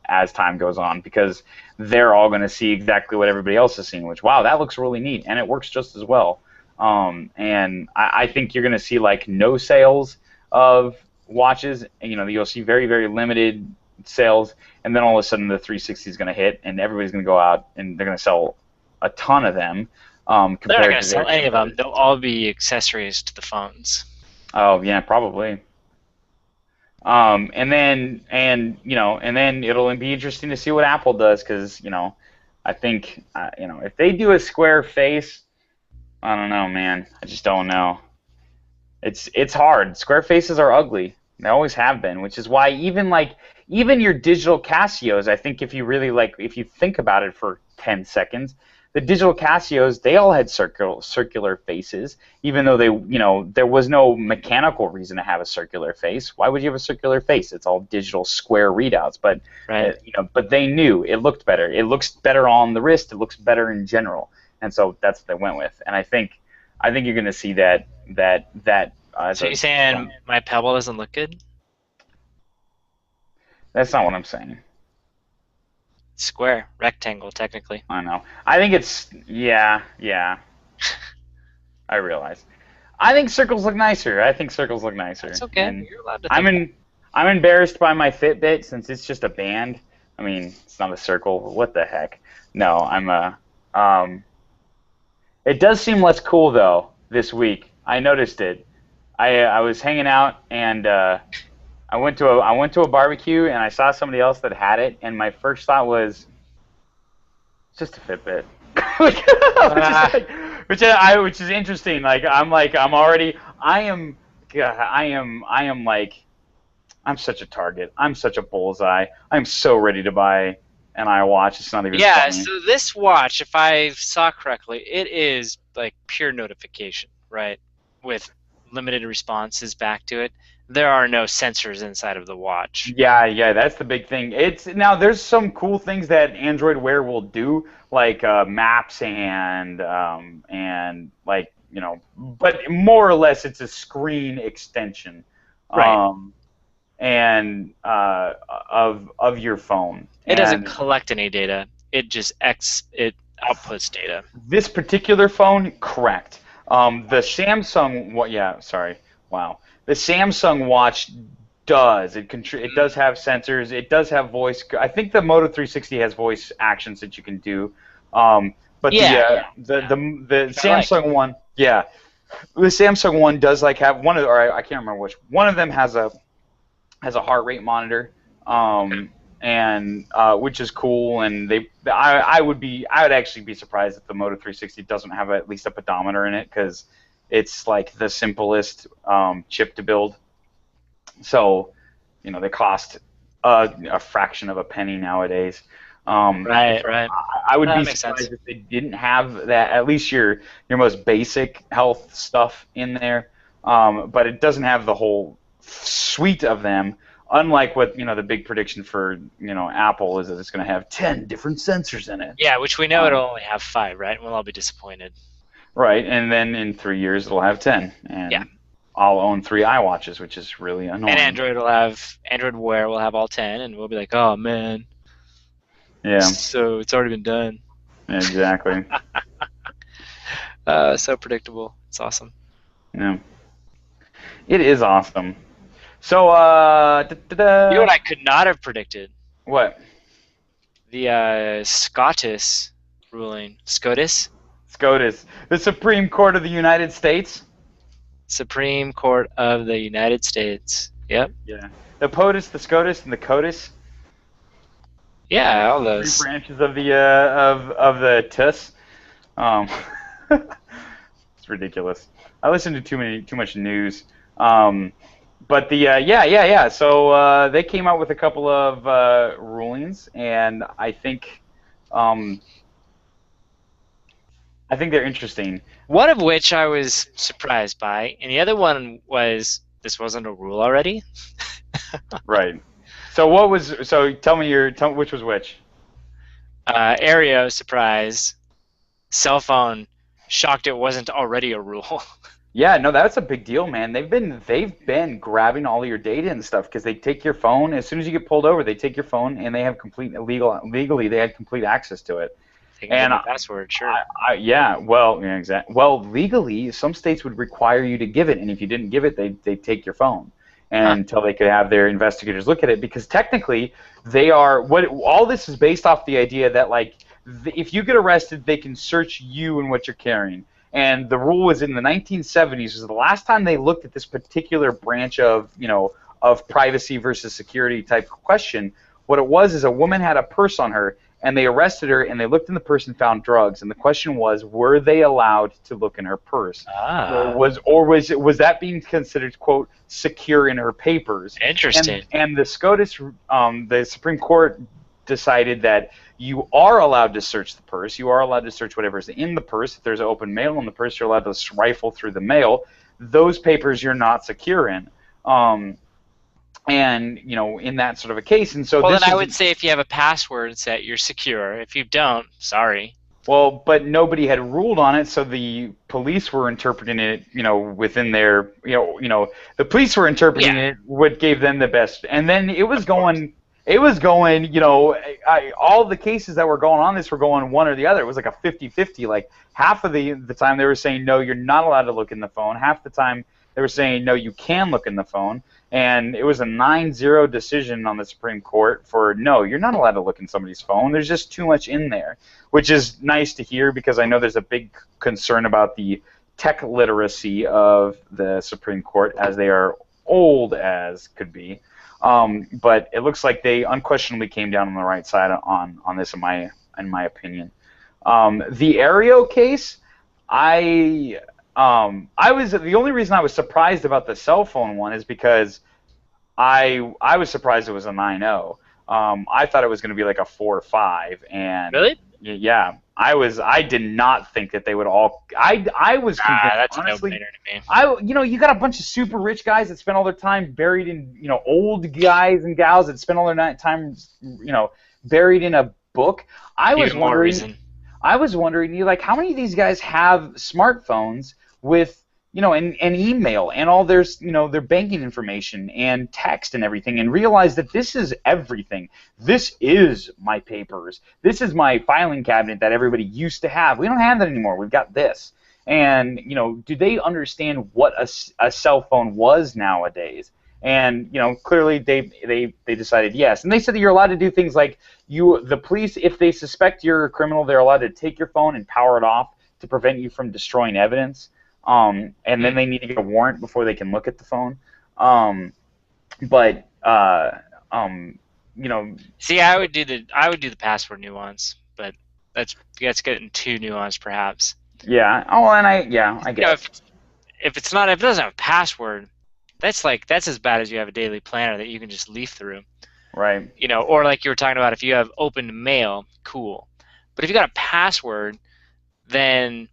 as time goes on, because they're all going to see exactly what everybody else is seeing, which, wow, that looks really neat, and it works just as well. And I think you're going to see like no sales of watches. You'll see very, very limited sales, and then all of a sudden the 360 is going to hit, and everybody's going to go out and they're going to sell a ton of them. They're not Compared going to to sell any of them. They'll all be accessories to the phones. Oh yeah, probably. And then it'll be interesting to see what Apple does, because I think if they do a square face, I don't know, man. I just don't know. It's hard. Square faces are ugly. They always have been, which is why even your digital Casios, I think if you think about it for 10 seconds, the digital Casios, they all had circular faces, even though there was no mechanical reason to have a circular face. Why would you have a circular face? It's all digital square readouts, but right. But they knew it looked better. It looks better on the wrist. It looks better in general, and so that's what they went with. And I think you're going to see that. So you're saying my Pebble doesn't look good? That's not what I'm saying. Square, rectangle, technically. I know. I think it's yeah. I realize. I think circles look nicer. That's okay. And you're allowed to think I'm embarrassed by my Fitbit since it's just a band. I mean, it's not a circle. What the heck? No, it does seem less cool though this week. I noticed it. I was hanging out and I went to a barbecue and I saw somebody else that had it, and my first thought was, it's just a Fitbit, which is interesting. I'm such a target. I'm such a bullseye. I'm so ready to buy an iWatch. It's not even funny. So this watch, if I saw correctly, it is like pure notification, right? With limited responses back to it. There are no sensors inside of the watch. Yeah, that's the big thing. Now there's some cool things that Android Wear will do, like maps and but more or less it's a screen extension, right? Of your phone. It doesn't collect any data. It just outputs data. This particular phone, correct. The Samsung, wow. The Samsung Watch does. It does have sensors. It does have voice. I think the Moto 360 has voice actions that you can do. But the Samsung one, the Samsung one does have one or I can't remember which. One of them has a heart rate monitor, and which is cool. And I would actually be surprised if the Moto 360 doesn't have at least a pedometer in it, because it's like the simplest chip to build. So, they cost a fraction of a penny nowadays. Right. I would be surprised if they didn't have that, at least your most basic health stuff in there. But it doesn't have the whole suite of them. Unlike what the big prediction for Apple is that it's going to have 10 different sensors in it. Yeah, which we know it'll only have 5, right? And we'll all be disappointed. Right, and then in 3 years it'll have 10, and I'll own 3 iWatches, which is really annoying. And Android Wear will have all 10, and we'll be like, oh man. Yeah. So it's already been done. Exactly. So predictable. It's awesome. Yeah. It is awesome. So, you know what I could not have predicted? What? The SCOTUS ruling. SCOTUS? SCOTUS. The Supreme Court of the United States? Supreme Court of the United States. Yep. Yeah. The POTUS, the SCOTUS, and the COTUS? Yeah, all those. 3 branches of the TUS. It's ridiculous. I listen to too much news. But So they came out with a couple of rulings, and I think they're interesting. One of which I was surprised by, and the other one was this wasn't a rule already. Right. So tell me which was which. Aereo, surprise. Cell phone, shocked it wasn't already a rule. Yeah, no, that's a big deal, man. They've been grabbing all of your data and stuff, because they take your phone as soon as you get pulled over. They take your phone and they have legally they had complete access to it. They can give me a password, sure. Exactly. Well, legally, some states would require you to give it, and if you didn't give it, they'd take your phone until they could have their investigators look at it, because technically they are all this is based off the idea that, like, if you get arrested, they can search you and what you're carrying. And the rule was in the 1970s was the last time they looked at this particular branch of privacy versus security type question. What it was is a woman had a purse on her, and they arrested her, and they looked in the purse and found drugs. And the question was, were they allowed to look in her purse? Was that being considered, quote, secure in her papers? Interesting. And the the Supreme Court decided that you are allowed to search the purse. You are allowed to search whatever's in the purse. If there's open mail in the purse, you're allowed to rifle through the mail. Those papers you're not secure in. And in that sort of a case, and so then I would say if you have a password set, you're secure. If you don't, sorry. Well, but nobody had ruled on it, so the police were interpreting it, within their, the police were interpreting it what gave them the best, and then it was going, all the cases that were going on this were going one or the other. It was like a 50-50. Like half of the time they were saying no, you're not allowed to look in the phone. Half the time they were saying no, you can look in the phone. And it was a 9-0 decision on the Supreme Court for no, you're not allowed to look in somebody's phone. There's just too much in there, which is nice to hear because I know there's a big concern about the tech literacy of the Supreme Court, as they are old as could be. But it looks like they unquestionably came down on the right side on this, in my opinion. The Aereo case, the only reason I was surprised about the cell phone one is because I was surprised it was a 9-0. I thought it was going to be like a 4 or 5, and really, yeah, I did not think that they would all. I was convinced. That's honestly, a no-brainer to me. You got a bunch of super rich guys that spend all their time buried in old guys and gals that spend all their time buried in a book. I was wondering, like, how many of these guys have smartphones with, and email and all their, their banking information and text and everything, and realize that this is everything. This is my papers. This is my filing cabinet that everybody used to have. We don't have that anymore. We've got this. And, do they understand what a cell phone was nowadays? And, clearly they decided yes. And they said that you're allowed to do things like the police, if they suspect you're a criminal, they're allowed to take your phone and power it off to prevent you from destroying evidence. And then they need to get a warrant before they can look at the phone. See, I would do the password nuance, but that's getting too nuanced, perhaps. Yeah. Oh, and I guess. If it doesn't have a password, that's as bad as you have a daily planner that you can just leaf through. Right. Or like you were talking about, if you have open mail, cool. But if you got a password, then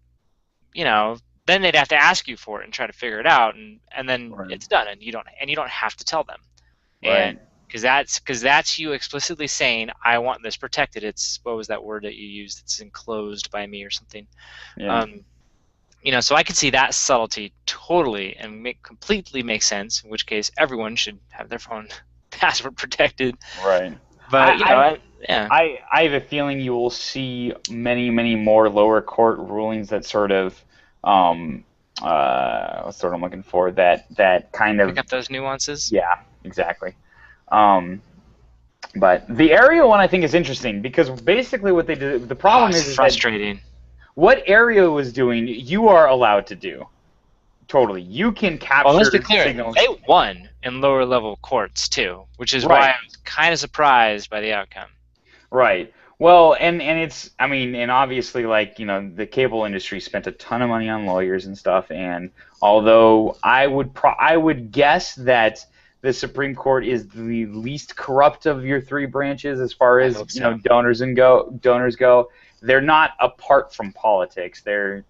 then they'd have to ask you for it and try to figure it out, and then it's done, and you don't have to tell them. Right. And because that's you explicitly saying, I want this protected. It's, what was that word that you used? It's enclosed by me or something. Yeah. So I can see that subtlety totally and completely make sense, in which case everyone should have their phone password protected. Right. But I have a feeling you will see many, many more lower court rulings that sort of what's the word I'm looking for, that kind of pick up those nuances. Yeah, exactly. But the Aereo one I think is interesting because basically what they did, the problem is frustrating. What Aereo was doing, you are allowed to do. Totally, you can capture. Well, let's be clear. Signals. They won in lower level courts too, which is why I was kind of surprised by the outcome. Right. Well, and it's, and obviously, like, the cable industry spent a ton of money on lawyers and stuff, and although I would guess that the Supreme Court is the least corrupt of your three branches as far as donors go, they're not apart from politics. They're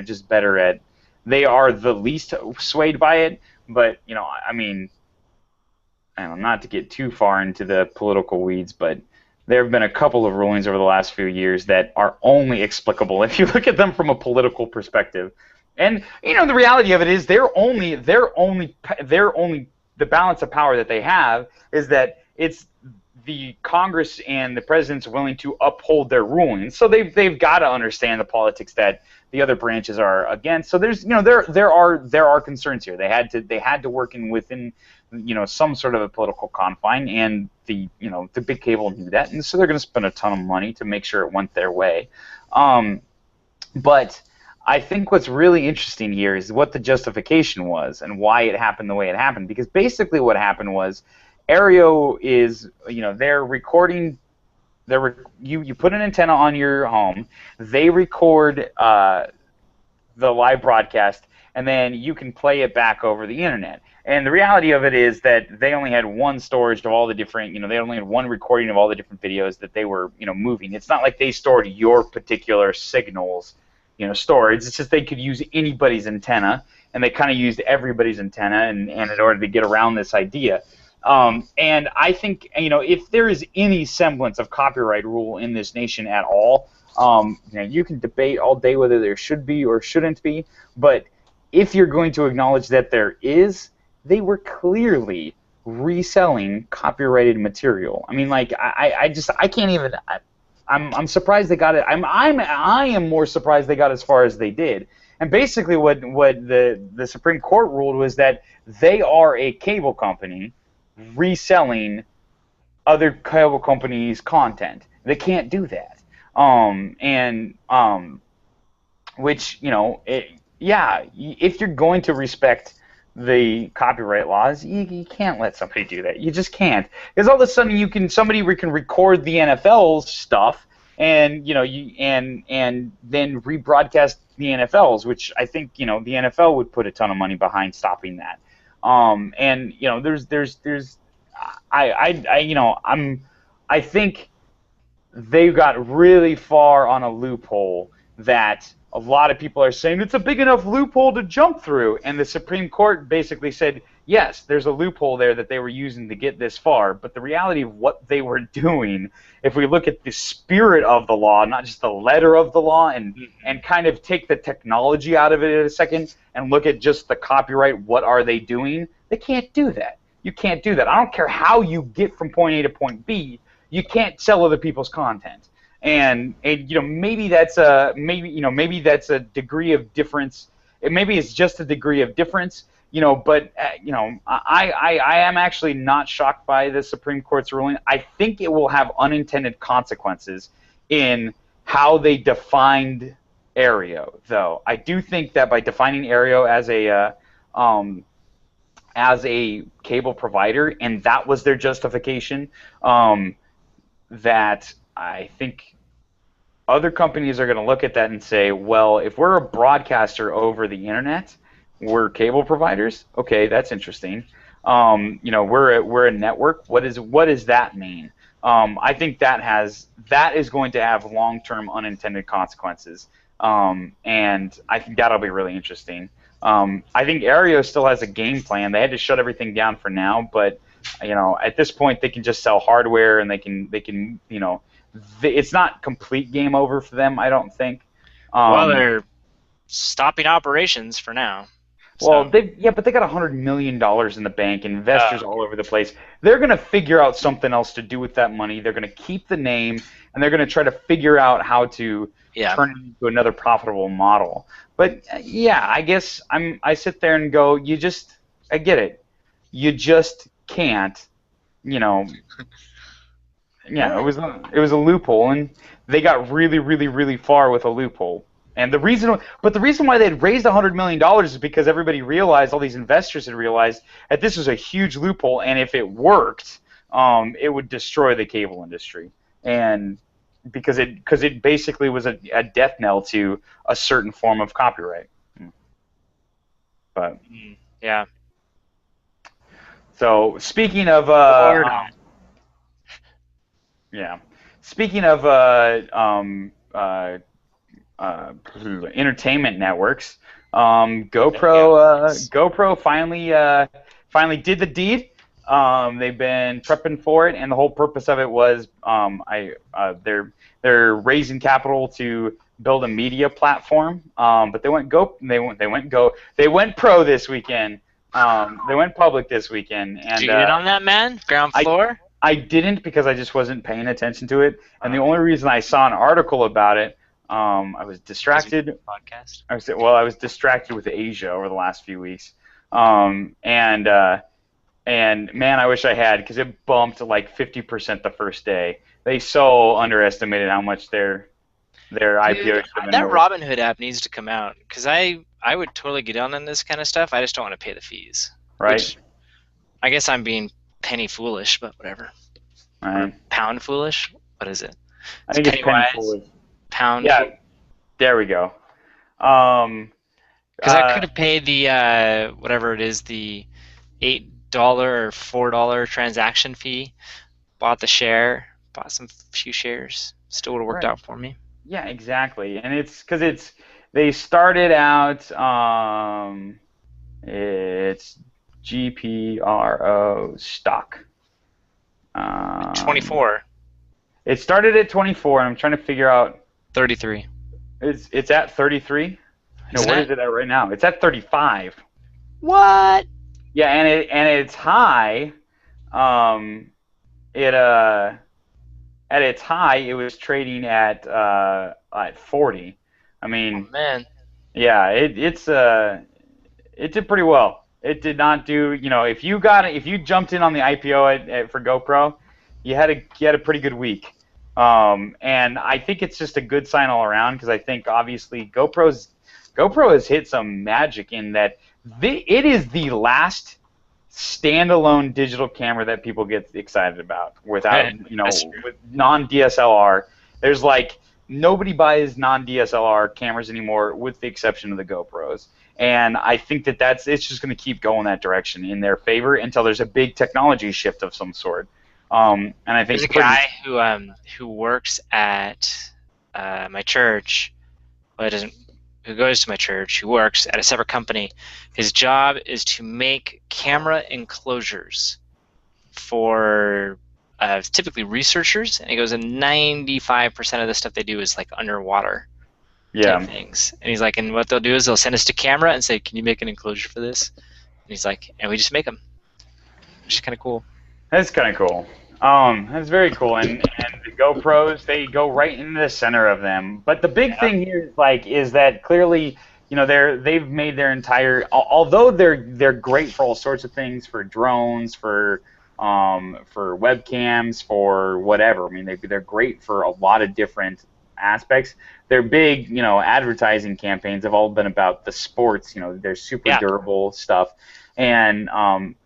just better at. They are the least swayed by it, but I don't know, not to get too far into the political weeds, but there have been a couple of rulings over the last few years that are only explicable if you look at them from a political perspective. And the reality of it is they're only the balance of power that they have is that it's the Congress and the president's willing to uphold their rulings. So they've got to understand the politics that the other branches are against. So there's there are concerns here. They had to work within some sort of a political confine, and the big cable knew that, and so they're going to spend a ton of money to make sure it went their way. But I think what's really interesting here is what the justification was and why it happened the way it happened. Because basically what happened was Aereo is, they're recording. You put an antenna on your home. They record the live broadcast, and then you can play it back over the internet. And the reality of it is that they only had one storage of all the different, they only had one recording of all the different videos that they were, moving. It's not like they stored your particular signals, storage. It's just they could use anybody's antenna, and they kind of used everybody's antenna, and in order to get around this idea. And I think, if there is any semblance of copyright rule in this nation at all, you can debate all day whether there should be or shouldn't be, but if you're going to acknowledge that there is, they were clearly reselling copyrighted material. I mean, like, I can't even. I'm surprised they got it. I am more surprised they got as far as they did. And basically, what the Supreme Court ruled was that they are a cable company reselling other cable companies' content. They can't do that. Which if you're going to respect the copyright laws, you can't let somebody do that. You just can't, because all of a sudden somebody can record the NFL's stuff and and then rebroadcast the NFL's, which I think the NFL would put a ton of money behind stopping that. I think they got really far on a loophole that a lot of people are saying it's a big enough loophole to jump through, and the Supreme Court basically said, yes, there's a loophole there that they were using to get this far, but the reality of what they were doing, if we look at the spirit of the law, not just the letter of the law, and kind of take the technology out of it in a second and look at just the copyright, what are they doing? They can't do that. You can't do that. I don't care how you get from point A to point B. You can't sell other people's content. And maybe that's a degree of difference. Maybe it's just a degree of difference. But I am actually not shocked by the Supreme Court's ruling. I think it will have unintended consequences in how they defined Aereo, though. I do think that by defining Aereo as a cable provider, and that was their justification, that I think other companies are going to look at that and say, well, if we're a broadcaster over the internet, we're cable providers. Okay, that's interesting. We're a network. What does that mean? I think that is going to have long-term unintended consequences, and I think that'll be really interesting. I think Aereo still has a game plan. They had to shut everything down for now, but at this point they can just sell hardware, and they can it's not complete game over for them, I don't think. Well, they're stopping operations for now. Well, but they got $100 million in the bank, investors all over the place. They're going to figure out something else to do with that money. They're going to keep the name, and they're going to try to figure out how to turn it into another profitable model. But I guess I sit there and go, I get it. You just can't, Yeah, it was a loophole, and they got really, really, really far with a loophole. And the reason why they had raised $100 million is because everybody realized, all these investors had realized, that this was a huge loophole, and if it worked, it would destroy the cable industry, and because it basically was a death knell to a certain form of copyright. But yeah. So speaking of speaking of entertainment networks, GoPro finally did the deed. They've been prepping for it, and the whole purpose of it was they're raising capital to build a media platform. But they went pro this weekend. They went public this weekend. And did you get on that, man? Ground floor? I didn't because I just wasn't paying attention to it, and the only reason I saw an article about it, I was distracted. Podcast. I was distracted with Asia over the last few weeks, and man, I wish I had because it bumped like 50% the first day. They so underestimated how much their IPO should have been that worth. Robinhood app needs to come out because I would totally get on this kind of stuff. I just don't want to pay the fees. Right. Which I guess I'm being penny foolish, but whatever. Right. Or pound foolish? What is it? I think it's penny foolish. Pound. Yeah. There we go. Because I could have paid the whatever it is, the $8 or $4 transaction fee, bought the share, bought some few shares, still would have worked out for me. Yeah, exactly, and it's because they started out it's GPRO stock. 24. It started at 24, and I'm trying to figure out 33. It's at 33. No, what is it at right now? It's at 35. What? Yeah, and it's high. At its high, it was trading at 40. I mean, oh, man. Yeah, it did pretty well. It did not do, if you jumped in on the IPO for GoPro, you had a pretty good week. And I think it's just a good sign all around because I think obviously GoPro has hit some magic in that it is the last standalone digital camera that people get excited about without, with non-DSLR. There's like nobody buys non-DSLR cameras anymore with the exception of the GoPros. And I think it's just going to keep going that direction in their favor until there's a big technology shift of some sort. And I think there's a guy who works at my church. Well, who goes to my church, who works at a separate company. His job is to make camera enclosures for typically researchers, and he goes, and 95% of the stuff they do is like underwater type things. And he's like, and what they'll do is they'll send us to camera and say, can you make an enclosure for this? And he's like, and we just make them. Which is kind of cool. That's kind of cool. That's very cool, and the GoPros, they go right into the center of them. But the big thing here is that clearly, they've made their entire, although they're great for all sorts of things, for drones, for webcams, for whatever. I mean, they're great for a lot of different aspects. Their big, advertising campaigns have all been about the sports. They're super durable stuff, and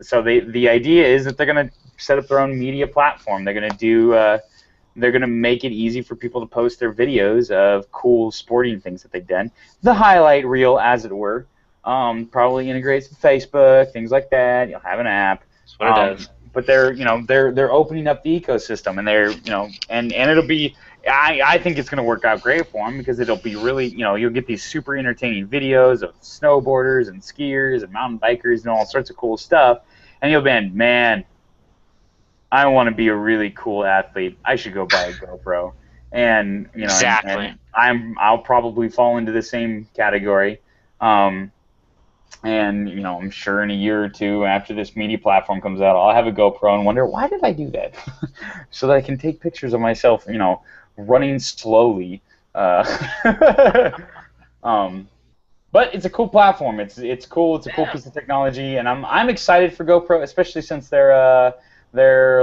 so the idea is that they're gonna set up their own media platform. They're gonna make it easy for people to post their videos of cool sporting things that they've done. The highlight reel, as it were, probably integrates with Facebook, things like that. You'll have an app. That's what it does. But they're opening up the ecosystem, and they're and it'll be. I think it's going to work out great for them because it'll be really, you'll get these super entertaining videos of snowboarders and skiers and mountain bikers and all sorts of cool stuff, and you'll be, man, I want to be a really cool athlete. I should go buy a GoPro, and exactly. And I'll probably fall into the same category, and I'm sure in a year or two after this media platform comes out, I'll have a GoPro and wonder why did I do that, so that I can take pictures of myself, running slowly. But it's a cool platform. It's cool. It's a cool piece of technology, and I'm excited for GoPro, especially since they're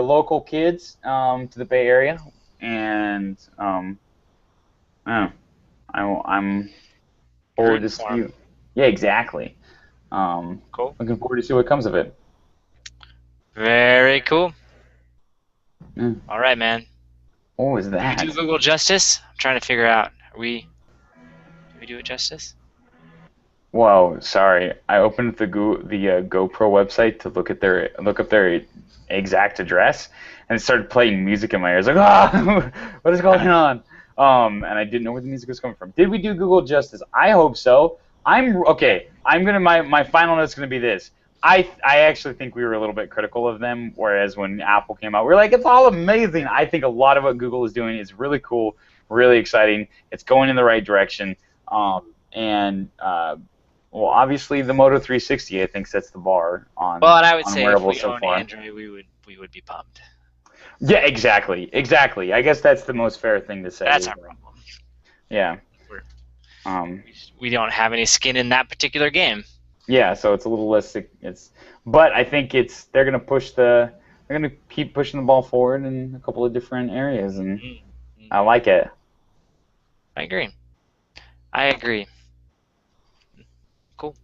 local kids to the Bay Area, and I'm forward to see. Yeah, exactly. Cool. Looking forward to see what comes of it. Very cool. All right, man. What was that? Did we do Google justice? I'm trying to figure out. Do we do it justice? Whoa, sorry. I opened the GoPro website to look up their exact address, and it started playing music in my ears. Like, what is going on? And I didn't know where the music was coming from. Did we do Google justice? I hope so. My final note's gonna be this. I actually think we were a little bit critical of them, whereas when Apple came out, we were like, it's all amazing. I think a lot of what Google is doing is really cool, really exciting. It's going in the right direction. Well, obviously the Moto 360, I think, sets the bar on. Well, and I would say if we so owned far. Android, we would be pumped. Yeah, exactly. I guess that's the most fair thing to say. That's our problem. Yeah. We're, we don't have any skin in that particular game. Yeah, so it's a little less. But I think they're gonna keep pushing the ball forward in a couple of different areas, and I like it. I agree. Cool.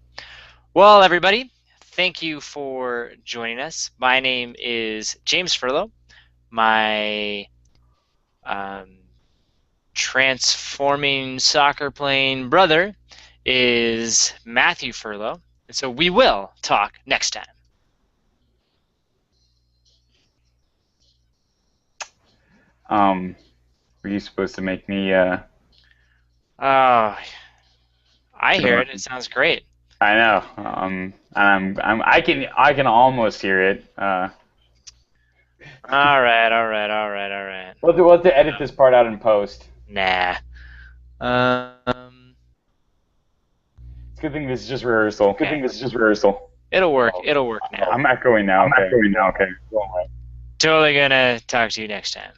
Well, everybody, thank you for joining us. My name is James Furlo. My transforming soccer playing brother is Matthew Furlo. And so we will talk next time. Were you supposed to make me? I hear it. It sounds great. I know. I can almost hear it. All right. We'll have to edit this part out in post. Nah. It's a good thing this is just rehearsal. It'll work. It'll work now. I'm echoing now. Okay. Totally gonna talk to you next time.